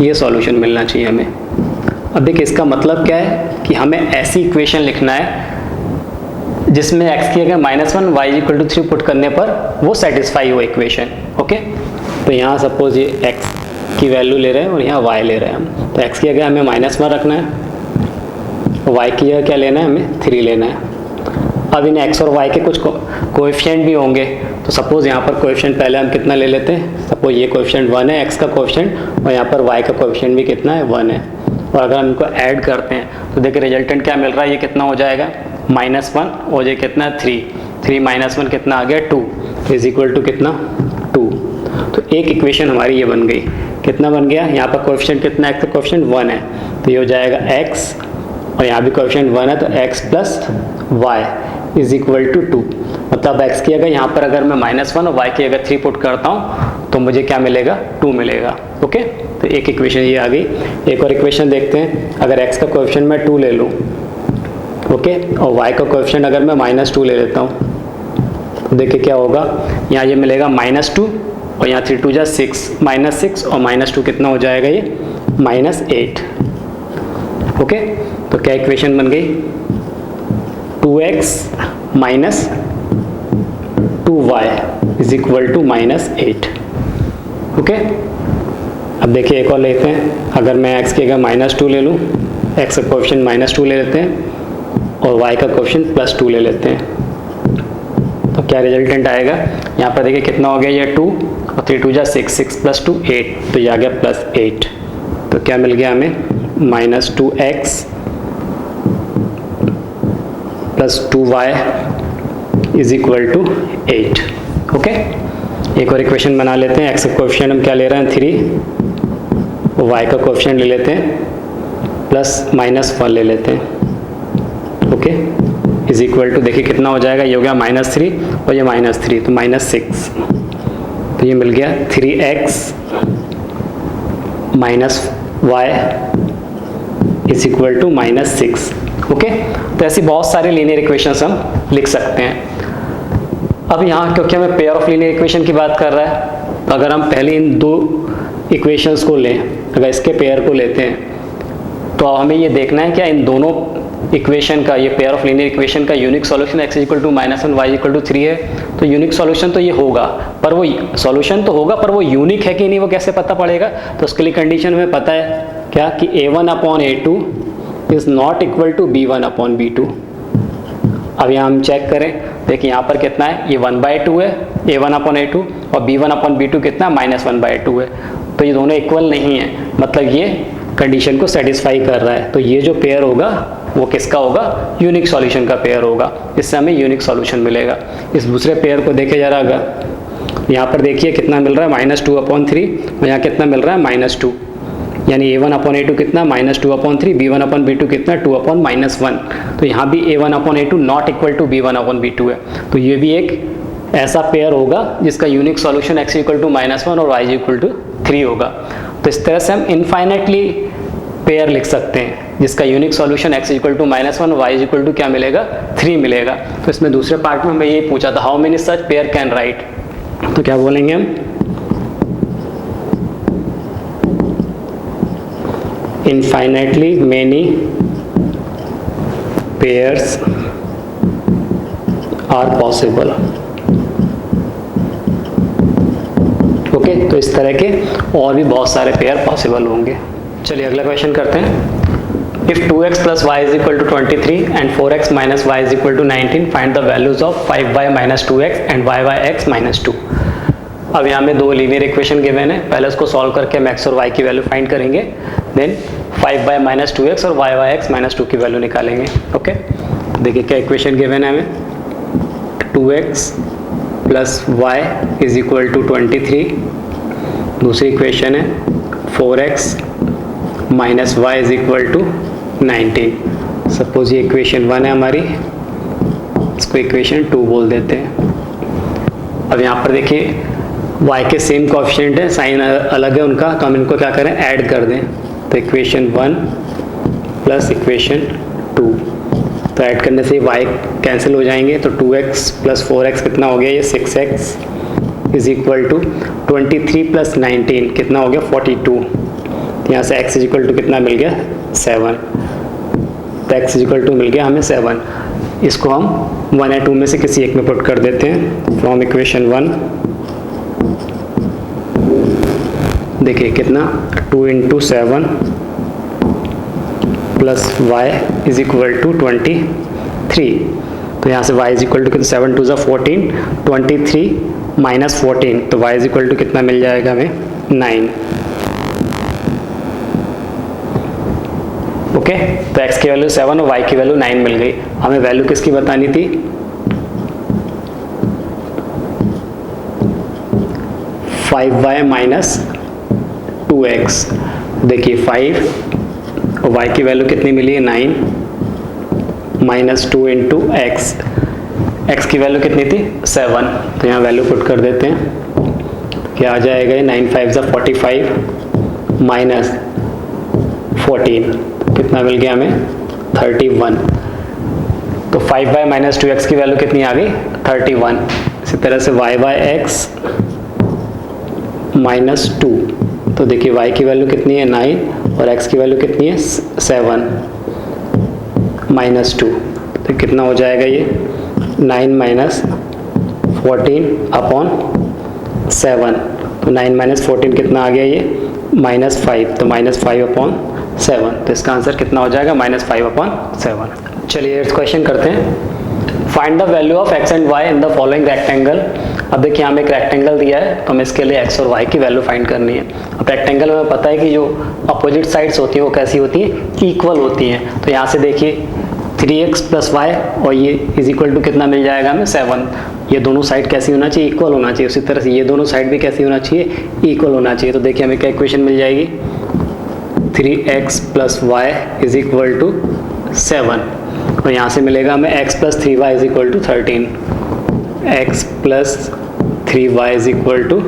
ये सॉल्यूशन मिलना चाहिए हमें। अब देखिए इसका मतलब क्या है कि हमें ऐसी इक्वेशन लिखना है जिसमें x की अगर -1 y is equal to 3 put करने पर वो सेटिस्फाई हो इक्वेशन। ओके, तो यहाँ सपोज ये x की वैल्यू ले रहे हैं और यहाँ y ले रहे हैं हम, तो x की जगह हमें -1 रखना है, y की जगह क्या लेना है, हमें 3 लेना है। अब इन x और y के कुछ कोएफिशिएंट भी होंगे, तो सपोज यहाँ पर कोएफिशिएंट पहले हम कितना ले लेते हैं, सपोज ये कोएफिशिएंट 1 है x का कोएफिशिएंट, और यहाँ पर y का कोएफिशिएंट भी कितना है, 1 है। और अगर हम इनको ऐड करते हैं तो देखिए रिजल्टेंट क्या मिल रहा है, ये कितना हो जाएगा, -1 और ये कितना 3 -1 कितना आ गया 2 इज इक्वल टू कितना 2। तो एक इक्वेशन हमारी ये बन गई, कितना बन गया, यहाँ पर कोएफिशिएंट कितना है, x का कोएफिशिएंट 1 है, तो ये हो जाएगा x, और यहाँ भी कोएफिशिएंट 1 है तो x plus y is equal to 2। मतलब x की अगर यहाँ पर अगर मैं -1 और y की अगर 3 पुट करता हूँ तो मुझे क्या मिलेगा, 2 मिलेगा। ओके, तो एक इक्वेशन ये आ गई। एक और इक्वेशन देखते हैं, अगर x का कोएफिशिएंट मैं 2 ले लूँ, ओके, और y का कोएफिशिएंट अगर मैं -2 ले लेता हूँ, तो देखिए क्या होगा, यहाँ ये मिलेगा -2 और यहाँ 3 2 जा 6, -6 और -2 कितना हो जाएगा, ये -8। ओके, तो क्या इक्वेशन बन गई, 2x minus 2y is equal to -8। Okay, अब देखिए एक और लेते हैं, अगर मैं x की अगर -2 ले लूँ, x का कोएफिशिएंट -2 ले लेते हैं और y का कोएफिशिएंट +2 ले लेते हैं, तो क्या रिजल्टेंट आएगा, यहाँ पर देखिए कितना हो गया, ये 2 और 3 2 जा 6, 6 + 2 8, तो ये आ गया +8। तो क्या मिल गया हमें, -2x + 2y is equal to 8। Okay, एक और इक्वेशन बना लेते हैं, x का कोएफिशिएंट हम क्या ले रहे हैं 3, y का कोएफिशिएंट ले लेते हैं प्लस -1 ले लेते हैं। ओके, इज इक्वल टू देखिए कितना हो जाएगा, ये हो गया -3 और ये -3 तो -6, तो ये मिल गया 3x -y is equal to -6। Okay, तो ऐसी बहुत सारे लीनियर इक्वेशंस हम लिख सकते हैं। अब यहाँ क्योंकि हमें पेयर ऑफ लीनियर इक्वेशन की बात कर रहा है, तो अगर हम पहले इन दो इक्वेशंस को लें, अगर इसके पेयर को लेते हैं तो हमें ये देखना है क्या इन दोनों इक्वेशन का, ये पेयर ऑफ लीनियर इक्वेशन का unique solution x equal to -1 y equal to 3 है। तो यूनिक सॉल्यूशन तो ये होगा, पर वो सॉल्यूशन तो होगा, पर वो यूनिक है कि नहीं वो कैसे पता पड़ेगा, तो उसके लिए कंडीशन हमें पता है क्या कि a1/a2 is not equal to b1/b2। अब यहाँ हम चेक करें, देखिए यहाँ पर कितना है, ये 1/2 है a1/a2 और b1/b2 कितना -1/2 है, तो ये दोनों इक्वल नहीं है, मतलब ये कंडीशन को सेटिस्फाई कर रहा है। तो ये जो पेयर होगा वो किसका होगा, यूनिक सॉल्यूशन का पेयर होगा, इससे हमें यूनिक सॉल्यूशन मिलेगा। इस दूसरे पेयर को देखे जरा, अगर यहाँ पर देखिए कितना मिल रहा है -2/3 और यहाँ कितना मिल रहा है -2, यानी a1/a2 कितना -2/3, b1/b2 कितना 2/-1, तो यहाँ भी a1/a2 not equal to b1/b2 है। तो ये भी एक ऐसा पेयर होगा जिसका unique solution x equal to -1 और y इक्वल टू 3 होगा। तो इस तरह से हम इनफाइनाइटली पेयर लिख सकते हैं जिसका unique solution x equal to -1 और y इक्वल टू क्या मिलेगा, 3 मिलेगा। तो इसमें दूसरे पार्ट में हमें ये पूछा था, how many such pair can write, तो क्या बोलेंगे हम, infinitely many pairs are possible। Okay, तो इस तरह के और भी बहुत सारे पेयर पॉसिबल होंगे। चलिए अगला क्वेश्चन करते हैं। If 2x plus y is equal to 23 and 4x minus y is equal to 19, find the values of 5y minus 2x and yx minus 2। अब यहाँ में दो लीनियर इक्वेशन गिवन है, पहले उसको सॉल्व करके हम x और y की वैल्यू फाइंड करेंगे, देन 5y minus 2x और yx minus 2 की वैल्यू निकालेंगे। ओके, देखिए क्या इक्वेशन गिवन है हमें, 2x plus y is equal to 23, दूसरी इक्वेशन है 4x minus y is equal to 19। Suppose ये इक्वेशन 1 है हमारी, इसको इक्वेशन 2 बोल देते हैं। अब यहाँ पर देखिए y के सेम कोएफिशिएंट है, साइन अलग है उनका, तो हम इनको क्या करें, ऐड कर दें, तो इक्वेशन 1 प्लस इक्वेशन 2। तो ऐड करने से y कैंसिल हो जाएंगे, तो 2x प्लस 4x कितना हो गया, ये 6x is equal to 23 plus 19 कितना हो गया 42। तो यहाँ से x इज इक्वल टू कितना मिल गया 7। तो x इज इक्वल टू मिल गया हमें 7। इसको हम 1 या 2 में से किसी एक में पुट कर देते हैं। फ्रॉम इक्वेशन 1 देखिए कितना 2 into 7 plus y is equal to 23। तो यहाँ से y इज इक्वल टू कितना 7 टू 14, 23 माइनस 14, तो y इज इक्वल टू कितना मिल जाएगा हमें 9। ओके, तो x की वैल्यू 7 और y की वैल्यू 9 मिल गई। हमें वैल्यू किसकी बतानी थी, 5y माइनस 2x। देखिए 5 और y की वैल्यू कितनी मिली है 9 माइनस 2 इंटू एक्स, x की वैल्यू कितनी थी 7। तो यहाँ वैल्यू पुट कर देते हैं, क्या आ जाएगा 9 5 45 माइनस 14 कितना मिल गया हमें 31। तो 5y माइनस 2x की वैल्यू कितनी आ गई 31। इसी तरह से y बाय एक्स माइनस 2, तो देखिए y की वैल्यू कितनी है 9 और x की वैल्यू कितनी है 7 माइनस 2, तो कितना हो जाएगा ये 9 माइनस 14 अपॉन 7। तो 9 माइनस 14 कितना आ गया ये -5, तो -5 अपॉन 7। तो इसका आंसर कितना हो जाएगा -5 अपॉन 7। चलिए इस क्वेश्चन करते हैं। Find the value of x and y in the following rectangle. अब देखिए हमें एक रेक्टेंगल दिया है, तो हमें इसके लिए x और y की वैल्यू फाइंड करनी है। अब रेक्टेंगल में पता है कि जो अपोजिट साइड्स होती हैं वो कैसी होती हैं, इक्वल होती हैं। तो यहाँ से देखिए 3x प्लस y और ये इज इक्वल टू कितना मिल जाएगा हमें 7। ये दोनों साइड कैसी होना चाहिए, इक्वल होना चाहिए। उसी तरह से ये दोनों साइड भी कैसी होना चाहिए, इक्वल होना चाहिए। तो देखिए हमें क्या इक्वेशन मिल जाएगी, 3x plus y is equal to 7 और यहाँ से मिलेगा हमें x plus 3y is equal to 13, x plus 3y is equal to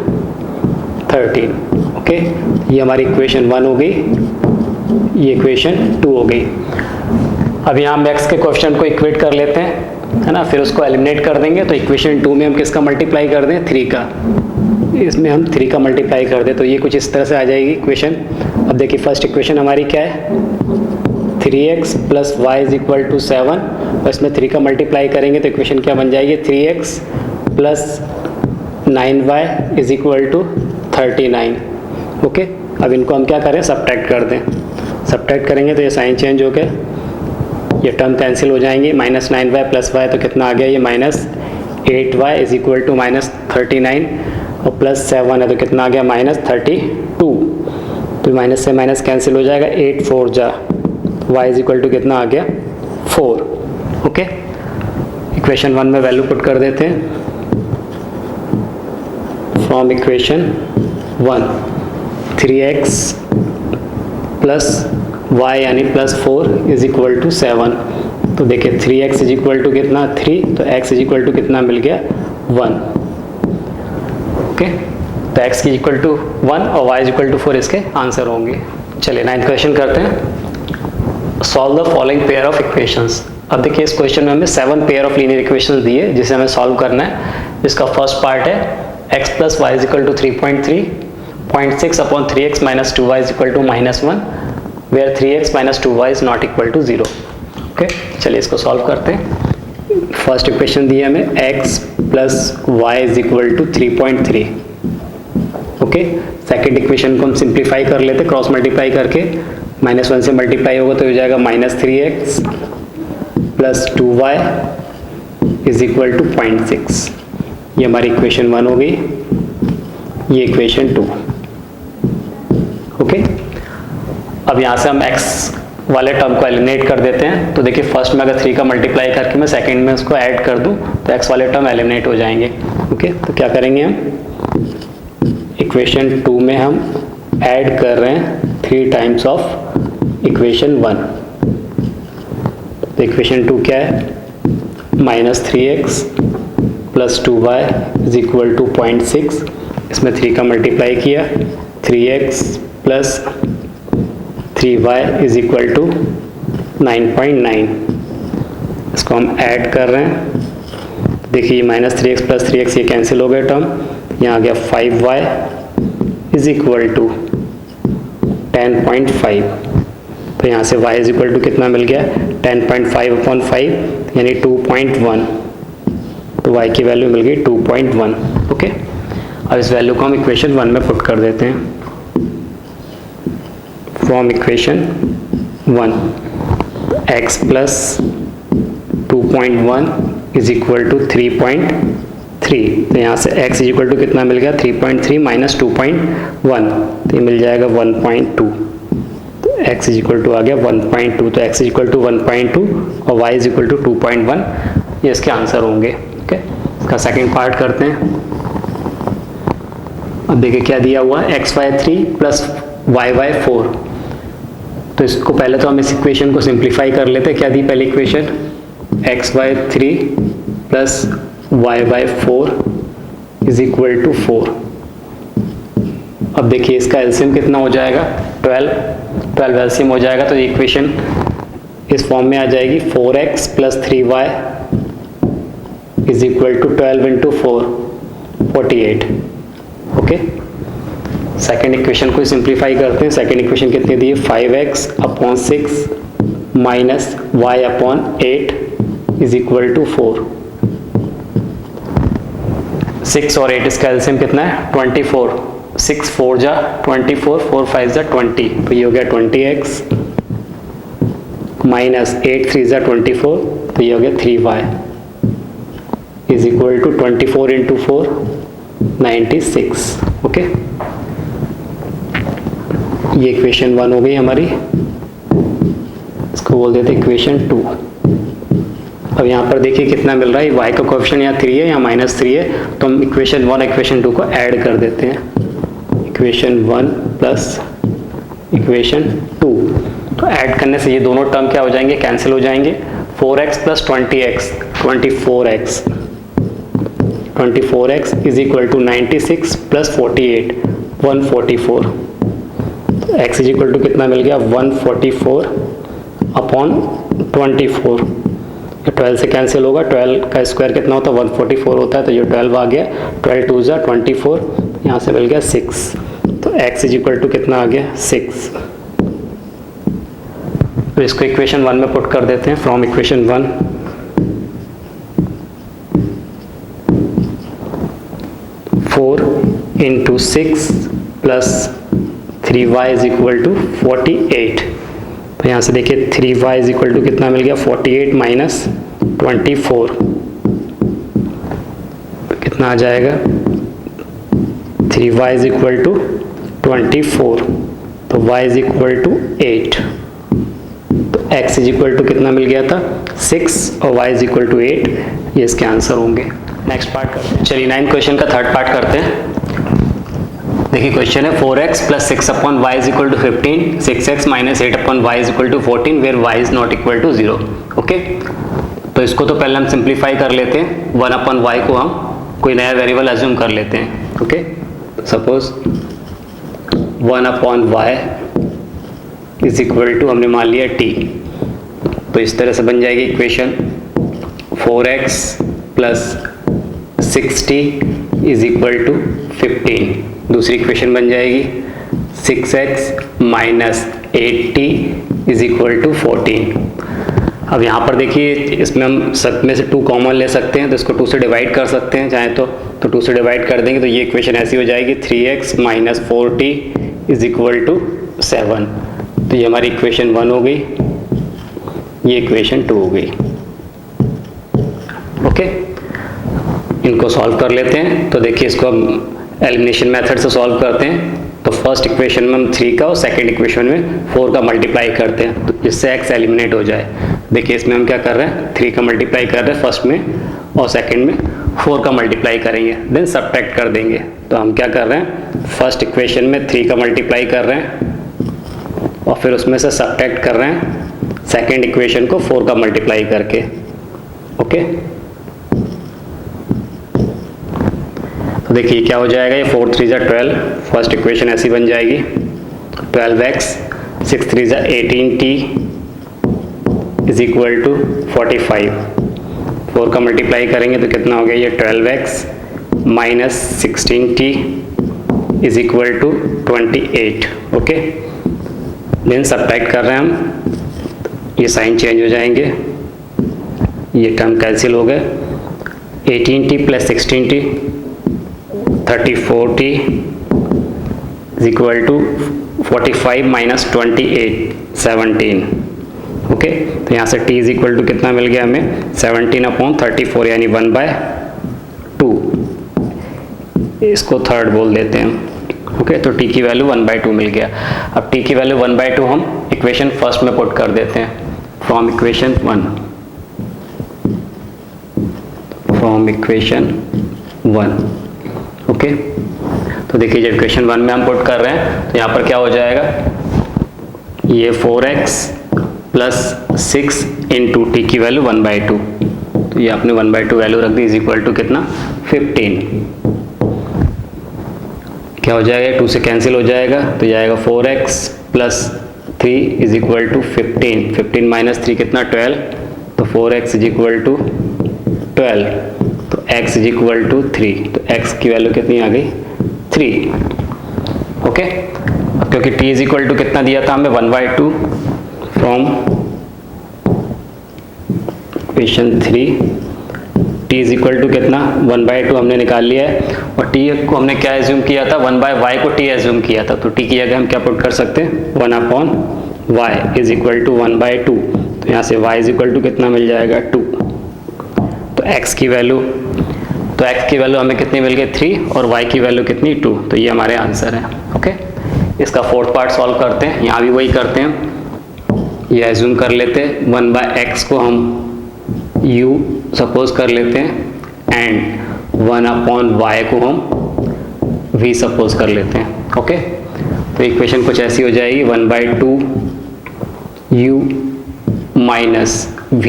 13। Okay, ये हमारी इक्वेशन 1 हो गई, ये इक्वेशन 2 हो गई। अब यहाँ हम x के कोएफिशिएंट को इक्वेट कर लेते हैं, है ना, फिर उसको एलिमिनेट कर देंगे। तो इक्वेशन 2 में हम किसका मल्टीप्लाई कर दें, 3 का, इसमें हम 3 का मल्टीप्लाई कर दें, तो ये कुछ इस तरह से आ जाएगी इक्वेशन। अब देखिए फर्स्ट इक्वेशन हमारी क्या है, 3x plus y is equal to 7 और इसमें 3 का मल्टीप्लाई करेंगे तो इक्वेशन क्या बन जाएगी, 3x plus 9y is equal to 39। Okay, अब इनको हम क्या करें, सब्ट्रैक्ट कर दें। सब्ट्रैक्ट करेंगे तो ये साइन चेंज हो गया, ये टर्म कैंसिल हो जाएंगे, -9y प्लस y तो कितना आ गया ये -8y इज इक्वल टू -39 और प्लस 7 है तो कितना आ गया -32। तो माइनस से माइनस कैंसिल हो जाएगा, 8 4 जा, y इज इक्वल टू कितना आ गया 4। ओके, इक्वेशन 1 में वैल्यू पुट कर देते हैं। From equation 1 3x plus y यानी प्लस 4 इज इक्वल टू 7। तो देखिए 3x इज इक्वल टू कितना 3, तो x इज इक्वल टू कितना मिल गया 1। ओके, तो x की इक्वल टू 1 और y इज इक्वल टू 4 इसके आंसर होंगे। चलिए 9th क्वेश्चन करते हैं। Solve the following pair of equations. अब देखिए इस क्वेश्चन में हमें 7 पेयर ऑफ लीनियर इक्वेशंस दिए जिसे हमें सॉल्व करना है। इसका फर्स्ट पार्ट है x plus y is equal to 3.3, 0.6 upon 3x minus 2y is equal to -1 where 3x minus 2y is not equal to 0। Okay, चलिए इसको सॉल्व करते हैं। फर्स्ट इक्वेशन दी है हमें x plus y is equal to 3.3। Okay, second equation को हम simplify कर लेते, क्रॉस मल्टीप्लाई करके, -1 से मल्टीप्लाई होगा तो हो जाएगा -3x plus 2y is equal to 0.6। ये हमारी इक्वेशन 1 हो गई, ये इक्वेशन 2। ओके, अब यहाँ से हम x वाले टर्म को एलिमिनेट कर देते हैं। तो देखिए फर्स्ट में अगर 3 का मल्टीप्लाई करके मैं सेकंड में उसको ऐड कर दूं तो x वाले टर्म एलिमिनेट हो जाएंगे। ओके, तो क्या करेंगे हम, इक्वेशन 2 में हम ऐड कर रहे हैं 3 टाइम्स ऑफ इक्वेशन 1। तो इक्वेशन 2 क्या है, -3x plus 2y is equal to 0.6, इसमें 3 का मल्टीप्लाई किया, 3x plus 3y is equal to 9.9। इसको हम ऐड कर रहे हैं, देखिए -3x + 3x ये कैंसिल हो गए टर्म, यहाँ आ गया 5y इज इक्वल टू 10.5। तो यहाँ से y इज इक्वल टू कितना मिल गया, 10.5/5 यानी 2.1। तो y की वैल्यू मिल गई 2.1। ओके, अब इस वैल्यू को हम इक्वेशन 1 में पुट कर देते हैं। From equation 1 x + 2.1 is equal to 3.3। तो यहाँ से x इज इक्वल टू कितना मिल गया, 3.3 - 2.1, तो ये मिल जाएगा 1.2। तो x इज इक्वल टू आ गया 1.2। तो x इज इक्वल टू 1.2 और y इज इक्वल टू 2.1, ये इसके आंसर होंगे। ओके, इसका सेकेंड पार्ट करते हैं। अब देखिए क्या दिया हुआ है, xy3 + yy4। तो इसको पहले तो हम इस इक्वेशन को सिंप्लीफाई कर लेते हैं। क्या दी पहली equation, xy3 + yy4 is equal to 4। अब देखिए इसका एलसीएम कितना हो जाएगा, 12 एलसीएम हो जाएगा। तो इक्वेशन इस फॉर्म में आ जाएगी, 4x + 3y is equal to 12 × 4 48। Okay, second equation को सिंप्लीफाई करते हैं। सेकेंड इक्वेशन कितनी दी है, 5x/6 - y/8 is equal to 4। 6 और 8 इसका एलसीएम कितना है, 24। 6 4 जा 24, 4 5 जा 20, तो ये हो गया 20x - 8 3 जा 24, तो ये हो गया 3y is equal to 24 × 4 96। Okay, ये इक्वेशन 1 हो गई हमारी, इसको बोल देते इक्वेशन 2। अब यहाँ पर देखिए कितना मिल रहा है, y का कोएफिशिएंट यहाँ 3 है, यहाँ -3 है, तो हम इक्वेशन 1 इक्वेशन 2 को ऐड कर देते हैं। इक्वेशन 1 + इक्वेशन 2, तो ऐड करने से ये दोनों टर्म क्या हो जाएंगे, कैंसिल हो जाएंगे। 4x + 20x 24x is equal to 96 + 48 144। तो x इज इक्वल टू कितना मिल गया, 144/24। 12 से कैंसिल होगा, 12 का स्क्वायर कितना होता है, 144 होता है, तो ये 12 आ गया। 12 2 जा 24, यहाँ से मिल गया 6। तो x इज इक्वल टू कितना आ गया, 6। तो इसको इक्वेशन 1 में पुट कर देते हैं। From equation 1 4 × 6 + 3y is equal to 48। तो यहाँ से देखिए 3y इज इक्वल टू कितना मिल गया, 48 - 24, तो कितना आ जाएगा, 3y इज इक्वल टू 24, तो y इज इक्वल टू 8। तो x इज इक्वल टू कितना मिल गया था, 6 और y इज इक्वल टू 8, ये इसके आंसर होंगे। नेक्स्ट पार्ट करते हैं। चलिए 9 क्वेश्चन का थर्ड पार्ट करते हैं। देखिए क्वेश्चन है 4x + 6/y is equal to 15, 6x - 8/y is equal to 14 where y is not equal to 0। Okay, तो इसको तो पहले हम सिंप्लीफाई कर लेते हैं। 1/y को हम कोई नया वेरिएबल एज्यूम कर लेते हैं। Okay, suppose 1/y is equal to हमने मान लिया t, तो इस तरह से बन जाएगी equation 4x + 60 is equal to 15। दूसरी इक्वेशन बन जाएगी 6x - 80 इज इक्वल टू 14। अब यहाँ पर देखिए इसमें हम सब में से 2 कॉमन ले सकते हैं, तो इसको 2 से डिवाइड कर सकते हैं चाहे तो 2 से डिवाइड कर देंगे, तो ये इक्वेशन ऐसी हो जाएगी 3x - 40 इज इक्वल टू 7। तो ये हमारी इक्वेशन 1 हो गई, ये इक्वेशन 2 हो गई। ओके, इनको सॉल्व कर लेते हैं। तो देखिए इसको हम एलिमिनेशन मेथड से सॉल्व करते हैं। तो फर्स्ट इक्वेशन में हम 3 का और सेकंड इक्वेशन में 4 का मल्टीप्लाई करते हैं, तो जिससे x एलिमिनेट हो जाए। देखिए इसमें हम क्या कर रहे हैं, 3 का मल्टीप्लाई कर रहे हैं फर्स्ट में, और सेकंड में 4 का मल्टीप्लाई करेंगे, देन सब्ट्रैक्ट कर देंगे। तो हम क्या कर रहे हैं, फर्स्ट इक्वेशन में 3 का मल्टीप्लाई कर रहे हैं और फिर उसमें से सब्ट्रैक्ट कर रहे हैं सेकंड इक्वेशन को 4 का मल्टीप्लाई करके। ओके, तो देखिए क्या हो जाएगा, ये 4 3 जा 12, फर्स्ट इक्वेशन ऐसी बन जाएगी 12x, 6 3 जा 18t इज इक्वल टू 45। 4 का मल्टीप्लाई करेंगे तो कितना हो गया ये 12x minus 16t is equal to 28। Okay, then subtract कर रहे हैं हम, ये साइन चेंज हो जाएंगे, ये टर्म कैंसिल हो गए। 18t plus 16t 34t is equal to 45 minus 28 17। Okay, तो यहाँ से t इज इक्वल टू कितना मिल गया हमें 17/34 यानी 1/2, इसको थर्ड बोल देते हैं। ओके, तो t की वैल्यू 1/2 मिल गया। अब t की वैल्यू 1/2 हम इक्वेशन फर्स्ट में पुट कर देते हैं फ्रॉम इक्वेशन 1। ओके, तो देखिए जब इक्वेशन 1 में हम पुट कर रहे हैं तो यहाँ पर क्या हो जाएगा, ये 4x प्लस 6 इंटू टी की वैल्यू 1/2, तो ये आपने 1/2 वैल्यू रख दी इज इक्वल टू कितना 15। क्या हो जाएगा, 2 से कैंसिल हो जाएगा तो जाएगा 4x plus 3 is equal to 15। 15 minus 3 कितना 12, तो 4x इज इक्वल टू 12, तो x इज इक्वल टू 3, तो x की वैल्यू कितनी आ गई 3। ओके, अब क्योंकि t इज इक्वल टू कितना दिया था हमें 1/2 from equation 3, t is equal to कितना 1/2 हमने निकाल लिया है, और t को हमने क्या एज्यूम किया था 1/y को t एज्यूम किया था, तो t की जगह हम क्या पुट कर सकते हैं 1/y इज इक्वल टू 1/2, तो यहाँ से y इज इक्वल टू कितना मिल जाएगा 2। तो x की वैल्यू हमें कितनी मिल गई 3 और y की वैल्यू कितनी 2, तो ये हमारे आंसर है। ओके, इसका फोर्थ पार्ट सॉल्व करते हैं, यहाँ भी वही करते हैं, ये एज्यूम कर लेते हैं 1/x को हम u सपोज कर लेते हैं एंड 1/y को हम v सपोज कर लेते हैं। ओके, तो इक्वेशन कुछ ऐसी हो जाएगी 1/2 u minus v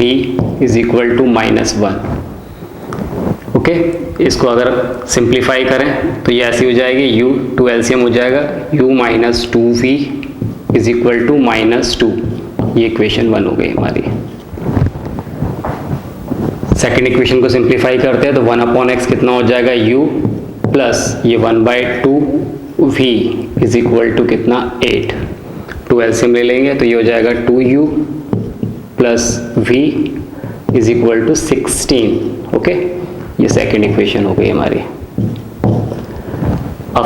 is equal to -1। Okay, इसको अगर सिंप्लीफाई करें तो ये ऐसी हो जाएगी u 2 एलसीएम हो जाएगा u minus 2v is equal to -2, ये इक्वेशन 1 हो गई हमारी। सेकेंड इक्वेशन को सिंप्लीफाई करते हैं तो 1/x कितना हो जाएगा u प्लस ये 1/2v इज इक्वल टू कितना 8। 2 एलसीएम ले लेंगे तो ये हो जाएगा 2u plus v is equal to 16। Okay, ये सेकेंड इक्वेशन हो गई हमारी। अब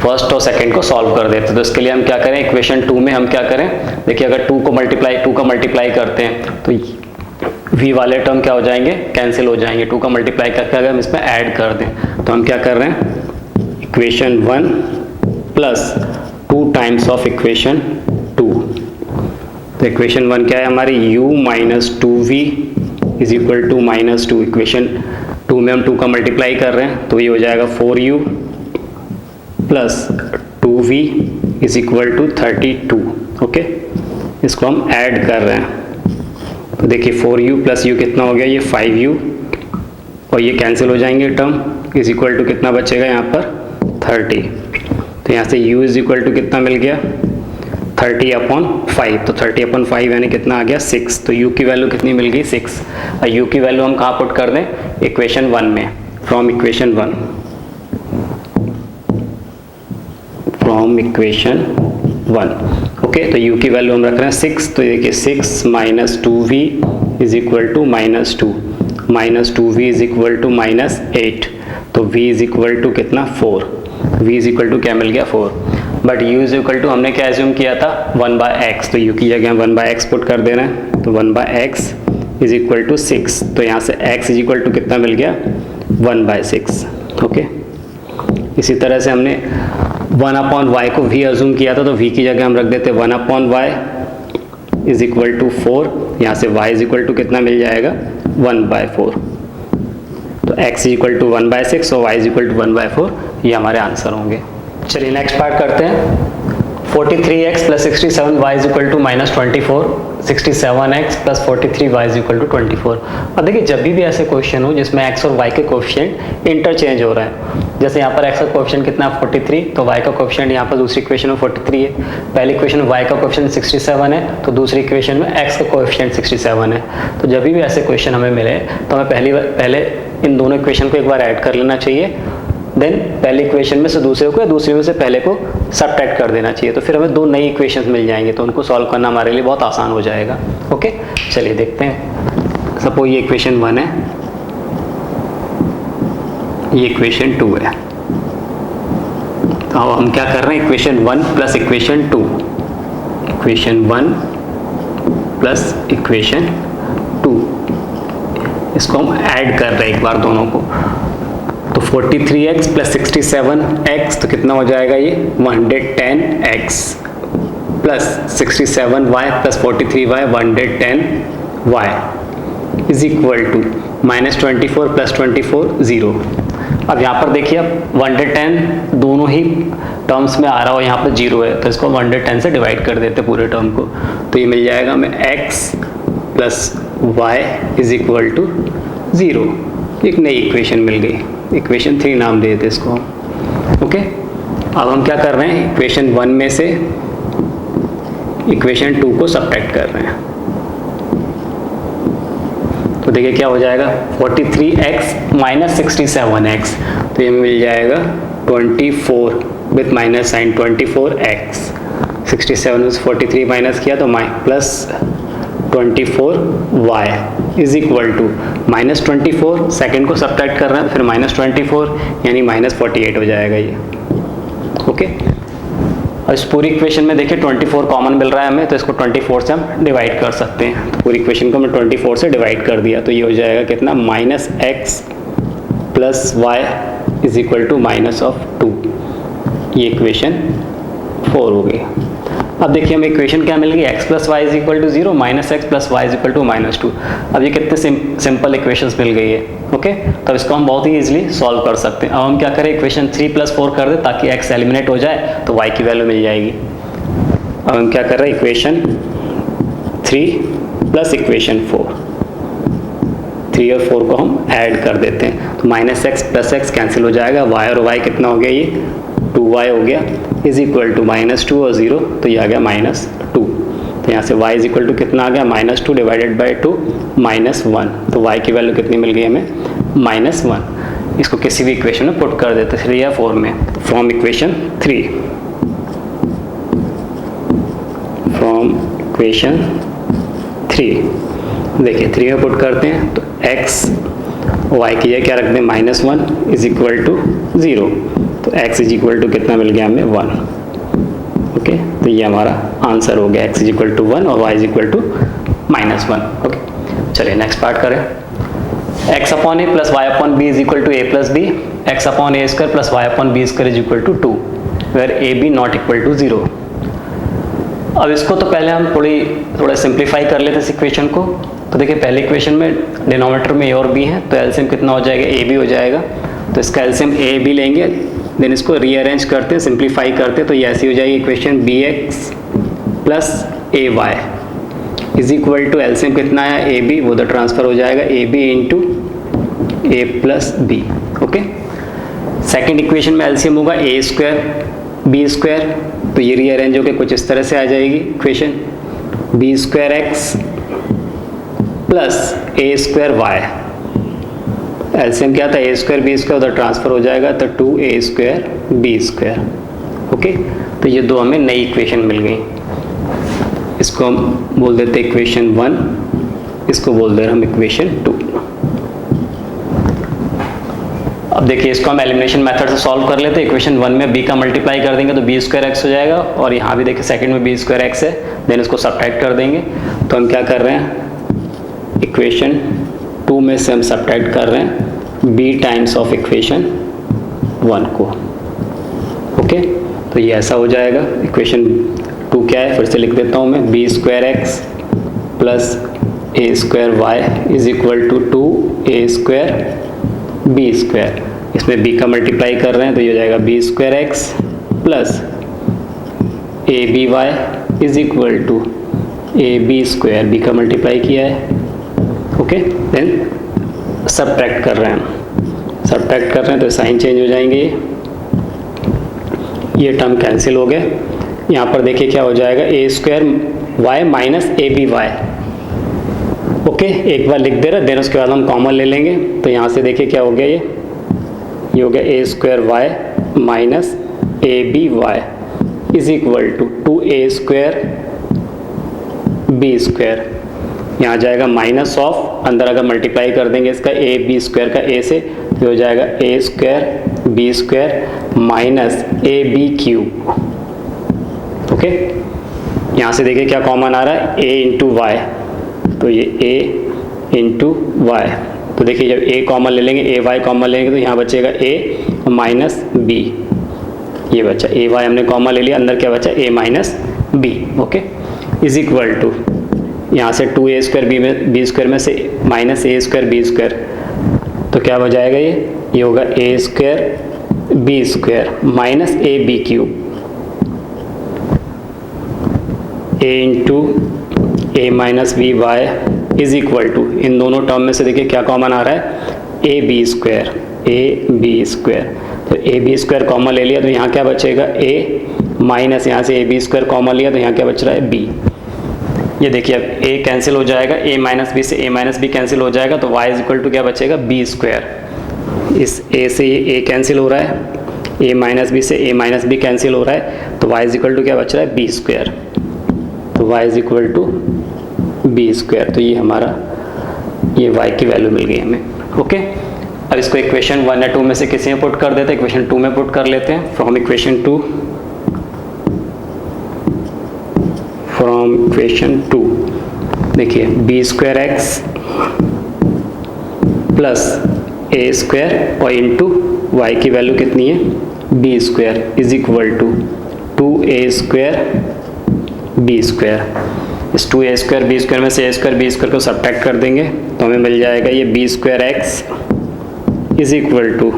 फर्स्ट और सेकंड को सॉल्व कर देते हैं, तो इसके लिए हम क्या करें, इक्वेशन 2 में हम क्या करें, देखिए अगर 2 का मल्टीप्लाई करते हैं तो v वाले टर्म क्या हो जाएंगे कैंसिल हो जाएंगे, 2 का मल्टीप्लाई करके अगर हम इसमें ऐड कर दें तो हम क्या कर रहे हैं equation 1 plus 2 times of equation 2। तो इक्वेशन 1 क्या है हमारी u minus 2v is equal to -2, equation 2 में हम 2 का मल्टीप्लाई कर रहे हैं तो ये हो जाएगा 4u plus 2v is equal to 32। Okay, इसको हम ऐड कर रहे हैं तो देखिए 4u प्लस u कितना हो गया, ये 5u और ये कैंसिल हो जाएंगे टर्म, इज इक्वल टू कितना बचेगा यहाँ पर 30। तो यहाँ से u इज इक्वल टू कितना मिल गया 30/5, तो 30/5 यानी कितना आ गया 6, तो u की वैल्यू कितनी मिल गई 6। और u की वैल्यू हम कहाँ पुट कर दें इक्वेशन 1 में, फ्रॉम इक्वेशन 1। ओके, तो u की वैल्यू हम रख रहे हैं 6, तो देखिए 6 minus 2v is equal to -2, minus 2v is equal to -8, तो v इज इक्वल टू कितना 4, v इज इक्वल टू क्या मिल गया 4, but u is equal to हमने क्या एज्यूम किया था 1/x, तो u की जगह हम 1/x पुट कर दे रहे हैं, तो 1/x इज इक्वल टू 6, तो यहाँ से x इज इक्वल टू कितना मिल गया 1/6। ओके, इसी तरह से हमने 1/y को v एज्यूम किया था, तो v की जगह हम रख देते 1/y इज इक्वल टू 4, यहाँ से y इज इक्वल टू कितना मिल जाएगा 1/4, तो x इज इक्वल टू 1/6 और y इज इक्वल टू 1/4, ये हमारे आंसर होंगे। चलिए नेक्स्ट पार्ट करते हैं। 43x plus 67y is equal to minus 24, 67x plus 43y is equal to 24। अब देखिए जब भी ऐसे क्वेश्चन हो जिसमें x और y के कोएफिशिएंट इंटरचेंज हो रहा है, जैसे यहाँ पर x का कोएफिशिएंट कितना है 43, तो y का कोएफिशिएंट यहाँ पर दूसरी इक्वेशन में 43 है, पहली इक्वेशन में y का कोएफिशिएंट 67 है, तो दूसरी इक्वेशन में x का कोएफिशिएंट 67 है। तो जब भी ऐसे क्वेश्चन हमें मिले तो हमें पहले इन दोनों इक्वेशन को एक बार ऐड कर लेना चाहिए, देन पहले इक्वेशन में से दूसरे को या दूसरे में से पहले को सब्ट्रैक्ट कर देना चाहिए, तो फिर हमें दो नई इक्वेशंस मिल जाएंगे, तो उनको सॉल्व करना हमारे लिए बहुत आसान हो जाएगा। ओके, चलिए देखते हैं। सपोज ये इक्वेशन 1 है, ये इक्वेशन 2 है, तो हम क्या कर रहे हैं, equation 1 plus equation 2, equation 1 plus equation 2, इसको हम ऐड कर रहे हैं एक बार दोनों को। तो 43x प्लस 67x तो कितना हो जाएगा ये 110x plus 67y plus 43y 110y is equal to minus 24 plus 24 0। अब यहाँ पर देखिए अब 110 दोनों ही टर्म्स में आ रहा हो, यहाँ पर 0 है, तो इसको 110 से डिवाइड कर देते पूरे टर्म को, तो ये मिल जाएगा हमें x plus y is equal to 0। एक नई इक्वेशन मिल गई, इक्वेशन 3 नाम दे देते इसको। ओके, अब हम क्या कर रहे हैं, इक्वेशन 1 में से इक्वेशन 2 को सब्ट्रैक्ट कर रहे हैं, तो देखिए क्या हो जाएगा 43x माइनस 67x, तो ये मिल जाएगा 24 विथ माइनस साइन 24x, 67 में 43 माइनस किया तो plus 24y is equal to minus 24, second को सब्ट्रैक्ट कर रहे हैं फिर माइनस 24 यानी माइनस 48 हो जाएगा ये। ओके, और इस पूरी इक्वेशन में देखिए 24 कॉमन मिल रहा है हमें, तो इसको 24 से हम डिवाइड कर सकते हैं, तो पूरी इक्वेशन को हमने 24 से डिवाइड कर दिया, तो ये हो जाएगा कितना minus x plus y is equal to minus of 2, ये इक्वेशन 4 हो गई। अब देखिए हमें इक्वेशन क्या मिल गई, x plus y is equal to 0 minus x plus y is equal to minus 2। अब ये कितने सिंपल इक्वेशंस मिल गई है। ओके, तो इसको हम बहुत ही इजीली सॉल्व कर सकते हैं। अब हम क्या करें, इक्वेशन 3 प्लस 4 कर दें ताकि x एलिमिनेट हो जाए तो y की वैल्यू मिल जाएगी। अब हम क्या कर रहे हैं, इक्वेशन 3 प्लस इक्वेशन 4, 3 और 4 को हम ऐड कर देते हैं, तो minus x plus x cancel हो जाएगा, y और y कितना हो गया, ये 2y हो गया इज इक्वल टू माइनस 2 और 0, तो ये आ गया माइनस 2, तो यहाँ से y इज इक्वल टू कितना आ गया माइनस 2 डिवाइडेड बाई 2 माइनस 1, तो y की वैल्यू कितनी मिल गई हमें माइनस 1। इसको किसी भी इक्वेशन में पुट कर देते 3 या 4 में, फ्रॉम इक्वेशन 3, फ्रॉम इक्वेशन 3 देखिए 3 में पुट करते हैं तो x y की जगह क्या रखते हैं माइनस 1 इज इक्वल टू 0, तो x इज इक्वल टू कितना मिल गया हमें 1। ओके, तो ये हमारा आंसर हो गया, x इज इक्वल टू 1 और y is equal to minus 1। Okay, चलिए नेक्स्ट पार्ट करें। x upon a plus y upon b is equal to a plus b, x upon a square plus y upon b square is equal to 2 where a b not equal to 0। अब इसको तो पहले हम थोड़ा simplify कर लेते हैं इस इक्वेशन को। तो देखिए पहले इक्वेशन में डिनोमिनेटर में ए और बी है, तो एलसीएम कितना हो जाएगा, ए बी हो जाएगा, तो इसका एलसीएम ए बी लेंगे, देन इसको रीअरेंज करते हैं, सिंप्लीफाई करते हैं, तो ये ऐसी हो जाएगी equation b x plus a y is equal to LCM कितना है ए बी, वो तो ट्रांसफर हो जाएगा a b into a plus b. Okay, second equation में एलसीएम होगा ए स्क्वायर बी स्क्वायर, तो ये रीअरेंज होकर कुछ इस तरह से आ जाएगी equation B square x plus ए स्क्वायर वाई, एलसीएम क्या था ए स्क्वायर बी स्क्वायर, उधर ट्रांसफर हो जाएगा तो 2a square B square. Okay, तो ये दो हमें नई इक्वेशन मिल गई, इसको हम बोल देते हैं इक्वेशन 1, इसको बोल दे रहे हम इक्वेशन 2। अब देखिए इसको हम एलिमिनेशन मेथड से सॉल्व कर लेते हैं। इक्वेशन 1 में b का मल्टीप्लाई कर देंगे तो बी स्क्वायर एक्स हो जाएगा, और यहाँ भी देखिए सेकंड में बी स्क्वायर एक्स है, देन इसको सब्ट्रैक्ट कर देंगे, तो हम क्या कर रहे हैं, इक्वेशन 2 में से हम सब्ट्रैक्ट कर रहे हैं b टाइम्स ऑफ इक्वेशन 1 को। ओके, तो ये ऐसा हो जाएगा, इक्वेशन 2 क्या है फिर से लिख देता हूँ मैं, b square x plus A square y is equal to 2a square B square, इसमें b का मल्टीप्लाई कर रहे हैं तो ये हो जाएगा b square x plus a B Y is equal to a b square, b का मल्टीप्लाई किया है, ओके। देन सब्ट्रैक्ट कर रहे हैं, सब्ट्रैक्ट कर रहे हैं तो साइन चेंज हो जाएंगे, ये टर्म कैंसिल हो गए। यहाँ पर देखिए क्या हो जाएगा, A square Y minus A B Y, okay. एक बार लिख दे रहे, देन उसके बाद हम कॉमन ले लेंगे। तो यहाँ से देखिए क्या हो गया, ये हो गया ए square Y minus A B Y is equal to 2a square B square. यहाँ जाएगा माइनस ऑफ, अंदर अगर मल्टीप्लाई कर देंगे इसका ए बी स्क्वायर का ए से, तो हो जाएगा A square B square minus A B cube, okay. यहाँ से देखिए क्या कॉमन आ रहा है, ए इंटू वाई, तो ये a इंटू वाई। तो देखिए जब a कॉमन ले लेंगे, ए वाई कॉमन लेंगे, तो यहाँ बचेगा a माइनस बी, ये बचा ए वाई हमने कॉमन ले लिया, अंदर क्या बचा a minus B, okay. Is equal to यहाँ से 2a स्क्वायर बी स्क्वायर में से minus A square B square, तो क्या हो जाएगा, ये होगा ए square B square minus A B cube, A into A minus B Y is equal to, इन दोनों टर्म में से देखिए क्या कॉमन आ रहा है, a b square, a b square. तो ए बी स्क्वायर कॉमन ले लिया, तो यहाँ क्या बचेगा, ए माइनस यहाँ से ए बी स्क्वायर कॉमन लिया, तो यहाँ क्या बच रहा है, बी। ये देखिए अब ए कैंसिल हो जाएगा, ए माइनस बी से ए माइनस बी कैंसिल हो जाएगा, तो वाई इज इक्वल टू क्या बचेगा, बी स्क्वायर। इस ए से ये ए कैंसिल हो रहा है, ए माइनस बी से ए माइनस बी कैंसिल हो रहा है, तो वाई इज इक्वल टू क्या बच रहा है, बी स्क्वायर। तो y is equal to b square. तो ये हमारा ये y की वैल्यू मिल गई हमें, ओके। अब इसको इक्वेशन 1 या 2 में से किसी में पुट कर देते हैं, इक्वेशन 2 में पुट कर लेते हैं। फ्रॉम इक्वेशन 2 देखिए बी स्क्वायर एक्स प्लस ए स्क्वायर और इंटू वाई की वैल्यू कितनी है, b square is equal to 2a square B square. इस 2a स्क्वायर बी स्क्वायर में से a स्क्वायर बी स्क्वायर को सब्ट्रैक्ट कर देंगे, तो हमें मिल जाएगा ये b square x is equal to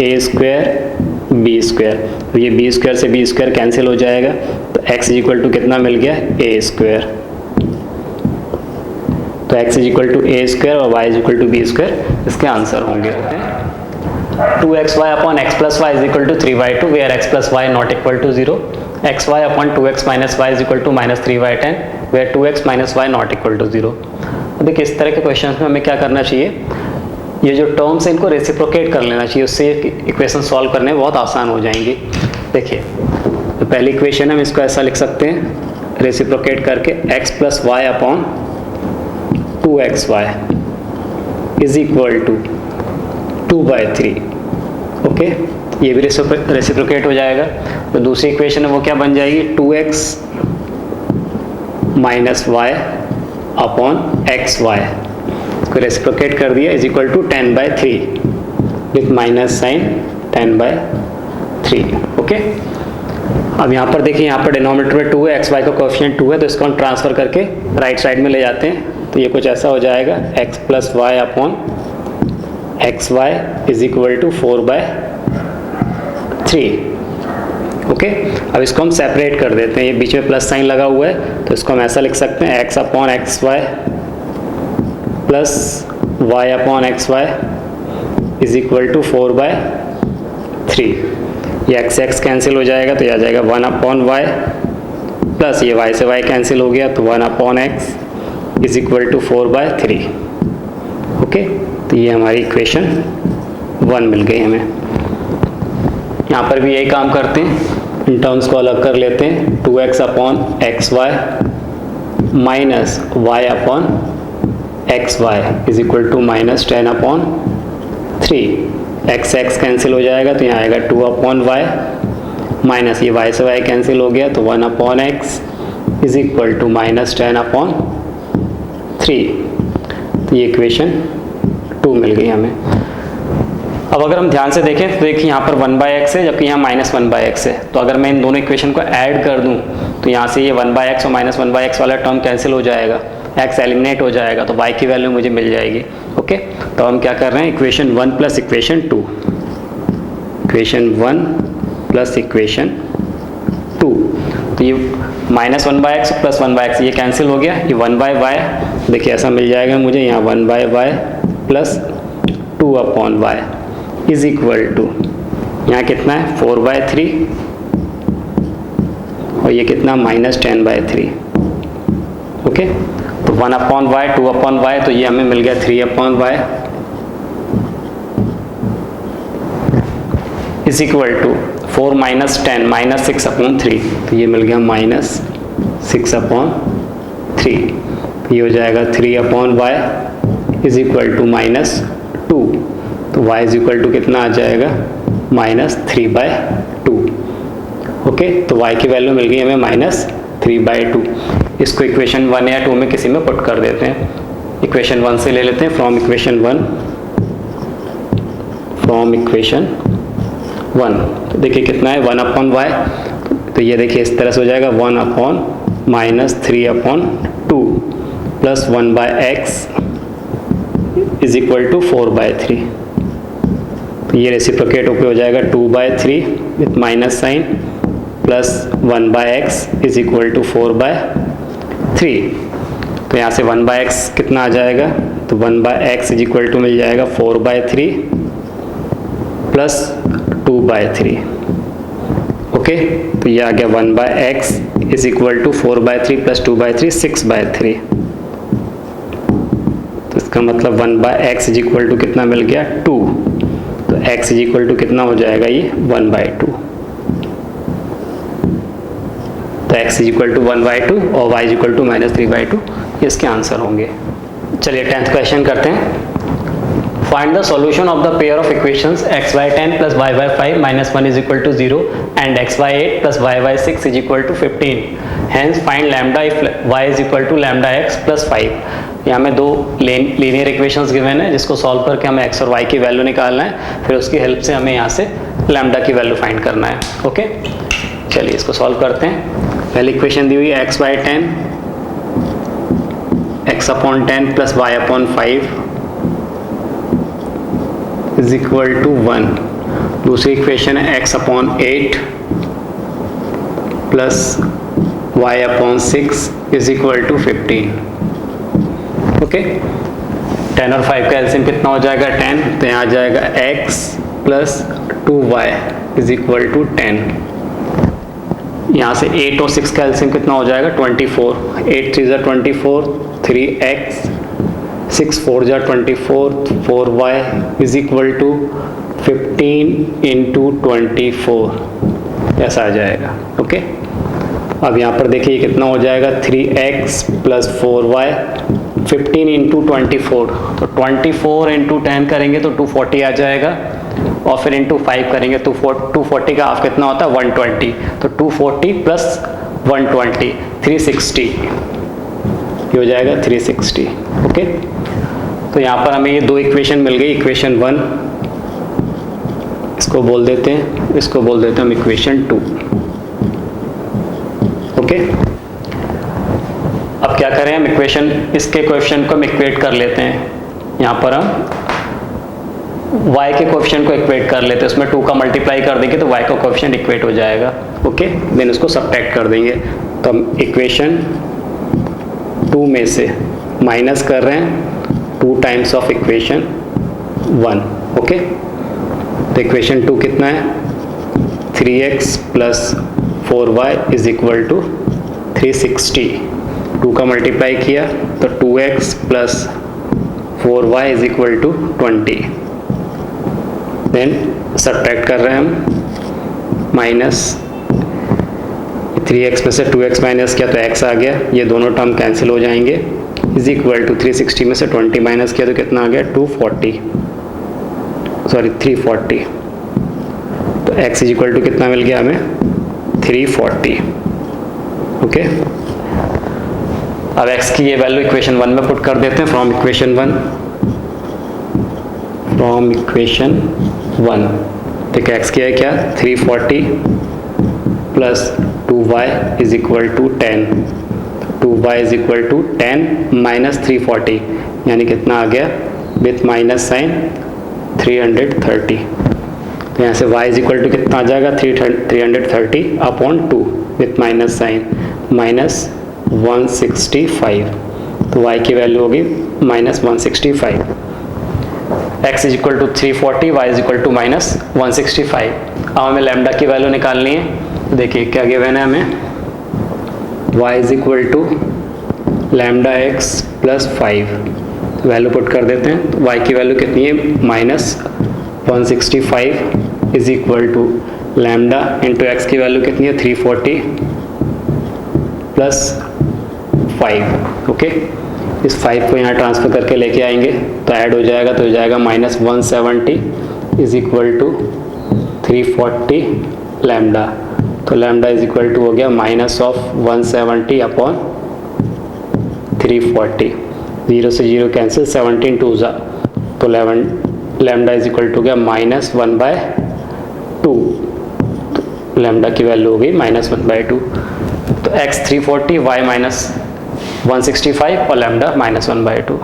a square B square. तो ये बी स्क्वायर से बी स्क्वायर कैंसिल हो जाएगा, तो x इज इक्वल टू कितना मिल गया, ए स्क्वायर। तो x is equal to a square और y is equal to b square इसके आंसर होंगे। 2xy upon x plus y is equal to 3y2 where x plus y not equal to 0। xy upon 2x minus y is equal to minus 3y10 where 2x minus y not equal to 0। देखिए इस तरह के question में हमें क्या करना चाहिए, ये जो टर्म्स हैं इनको रेसिप्रोकेट कर लेना चाहिए, उससे इक्वेशन सॉल्व करने में बहुत आसान हो जाएंगी। देखिए तो पहली इक्वेशन हम इसको ऐसा लिख सकते हैं, रेसिप्रोकेट करके x plus y upon 2xy is equal to 2/3, okay. ये भी रेसिप्रोकेट हो जाएगा। तो दूसरी इक्वेशन है वो क्या बन जाएगी, 2x minus y upon xy, इसको रेसिप्रोकेट कर दिया is equal to 10/3 with minus sign 10/3, okay. अब यहाँ पर देखिए, यहाँ पर डिनोमिनेटर में 2 है, xy का कोएफिशिएंट 2 है, तो इसको हम ट्रांसफर करके राइट साइड में ले जाते हैं। तो ये कुछ ऐसा हो जाएगा, x plus y upon xy is equal to 4/3, okay. अब इसको हम सेपरेट कर देते हैं, ये बीच में प्लस साइन लगा हुआ है, तो इसको हम ऐसा लिख सकते हैं, x upon xy plus y upon xy is equal to 4/3। ये x कैंसिल हो जाएगा, तो ये आ जाएगा 1 अपॉन y प्लस ये y से y कैंसिल हो गया, तो 1 upon x is equal to 4/3, okay. तो ये हमारी इक्वेशन 1 मिल गई हमें। यहाँ पर भी यही काम करते हैं, इन टर्म्स को अलग कर लेते हैं, 2x upon xy minus y upon xy is equal to minus 10 upon 3। x cancel हो जाएगा, तो यहाँ आएगा 2 अपॉन y माइनस ये y से y कैंसिल हो गया, तो 1 upon x is equal to minus 10 upon 3। तो ये इक्वेशन 2 मिल गई हमें। अब अगर हम ध्यान से देखें तो देखिए यहाँ पर 1/x है, जबकि यहाँ माइनस 1/x है। तो अगर मैं इन दोनों इक्वेशन को ऐड कर दूँ तो यहाँ से ये 1/x और माइनस 1/x वाला टर्म कैंसिल हो जाएगा, x एलिमिनेट हो जाएगा, तो y की वैल्यू मुझे मिल जाएगी, ओके। तो हम क्या कर रहे हैं, equation 1 plus equation 2, equation 1 plus equation 2, तो ये -1/x प्लस 1/x ये कैंसिल हो गया, ये 1/y देखिए ऐसा मिल जाएगा मुझे यहाँ 1/y plus 2/y is equal to यहाँ कितना है 4/3 और ये कितना -10/3। ओके, तो 1/y 2/y तो ये हमें मिल गया 3/y इज इक्वल टू 4 - 10 -6/3, तो ये मिल गया -6/3, ये हो जाएगा 3/y इज इक्वल टू -2, तो y इज इक्वल टू कितना आ जाएगा -3/2। ओके, तो y की वैल्यू मिल गई हमें -3/2। इसको इक्वेशन 1 या 2 में किसी में पुट कर देते हैं। इक्वेशन 1 से ले लेते हैं, फ्रॉम इक्वेशन 1 तो देखिए कितना है 1/y, तो ये देखिए इस तरह से हो जाएगा 1/-3/2 plus 1/x is equal to 4/3, तो ये रेसिप्रोकेट होकर हो जाएगा 2/3 with minus sign plus 1/x is equal to 4/3, तो यहाँ से 1/x कितना आ जाएगा, तो 1/x इज इक्वल टू मिल जाएगा 4/3 प्लस 2/3। ओके, तो ये आ गया 1/x is equal to 4/3 plus 2/3 6/3, तो इसका मतलब 1/x इज इक्वल टू कितना मिल गया 2, तो x इज इक्वल टू कितना हो जाएगा ये 1/2, तो x इज इक्वल टू 1/2 और y इज इक्वल टू -3/2 इसके आंसर होंगे। चलिए 10th क्वेश्चन करते हैं। Find the solution of the pair of equations xy10 plus yy5 minus 1 is equal to 0 and xy8 plus yy6 is equal to 15. Hence find lambda if y is equal to lambda x plus 5. यहाँ में दो linear equations given है जिसको solve करके हमें x और y की value निकालना है, फिर उसकी हेल्प से हमें यहाँ से लैम्डा की वैल्यू फाइंड करना है। ओके, चलिए इसको सॉल्व करते हैं। पहली इक्वेशन दी हुई है xy10 x/10 plus y/5 is equal to 1। दूसरी इक्वेशन है x/8 plus y/6 is equal to 15। Okay, 10 और 5 का एलसीएम कितना हो जाएगा 10, तो यहाँ आ जाएगा x plus 2y is equal to 10। यहाँ से 8 और 6 का एलसीएम कितना हो जाएगा 24, 8 3 = 24, 3x 6 4 = 24, 4y is equal to 15 into 24 ऐसा आ जाएगा। ओके, अब यहाँ पर देखिए कितना हो जाएगा 3x प्लस 4y 15 इंटू 24, तो 24 इंटू 10 करेंगे तो 240 आ जाएगा, और फिर इंटू 5 करेंगे तो 240 का हाफ कितना होता है 120, तो 240 प्लस 120 360 ये हो जाएगा 360। ओके, तो यहाँ पर हमें ये दो इक्वेशन मिल गई। इक्वेशन 1 इसको बोल देते हैं, इसको बोल देते हैं हम इक्वेशन 2। ओके, अब क्या करें हम इक्वेशन इसके कोएफिशिएंट को हम इक्वेट कर लेते हैं। यहाँ पर हम y के कोएफिशिएंट को इक्वेट कर लेते हैं, उसमें 2 का मल्टीप्लाई कर देंगे तो y का कोएफिशिएंट इक्वेट हो जाएगा। ओके, देन उसको सब्ट्रैक्ट कर देंगे, तो हम इक्वेशन 2 में से माइनस कर रहे हैं 2 टाइम्स ऑफ इक्वेशन 1। ओके, तो इक्वेशन 2 कितना है 3x plus 4y is equal to 360। 2 का मल्टीप्लाई किया तो 2x plus 4y is equal to 20। Then subtract कर रहे हैं हम, माइनस 3x में से 2x माइनस किया तो x आ गया, ये दोनों टर्म कैंसिल हो जाएंगे, इज इक्वल टू 360 में से 20 माइनस किया तो कितना आ गया 340। तो x इज इक्वल टू कितना मिल गया हमें 340। ओके, अब x की ये वैल्यू इक्वेशन 1 में पुट कर देते हैं। फ्रॉम इक्वेशन 1 देखिए x की है क्या 340 plus 2y is equal to 10, 2y is equal to 10 minus 340 यानी कितना आ गया विथ माइनस साइन 330। तो तो यहाँ से y इज इक्वल टू कितना आ जाएगा 330 upon 2 with minus sign minus 165, तो y की वैल्यू होगी minus 165। x is equal to 340, y is equal to minus 165। अब हमें लैम्डा की वैल्यू निकालनी है। देखिए क्या गिवन है हमें, y is equal to lambda x plus 5, value put कर देते हैं। तो y की वैल्यू कितनी है minus 165 is equal to lambda into x की वैल्यू कितनी है 340 प्लस 5। ओके, इस 5 को यहाँ ट्रांसफर करके लेके आएंगे तो ऐड हो जाएगा, तो हो जाएगा minus 170 is equal to 340 lambda. तो लैम्डा इज इक्वल टू हो गया माइनस ऑफ 170 अपॉन 340, 0 से 0 कैंसिल, 17 2 जा, तो 11 लैम्डा इज इक्वल टू गया माइनस 1/2। तो लैम्डा की वैल्यू हो गई माइनस 1/2। तो x 340, y माइनस 165 और लैम्डा माइनस 1/2।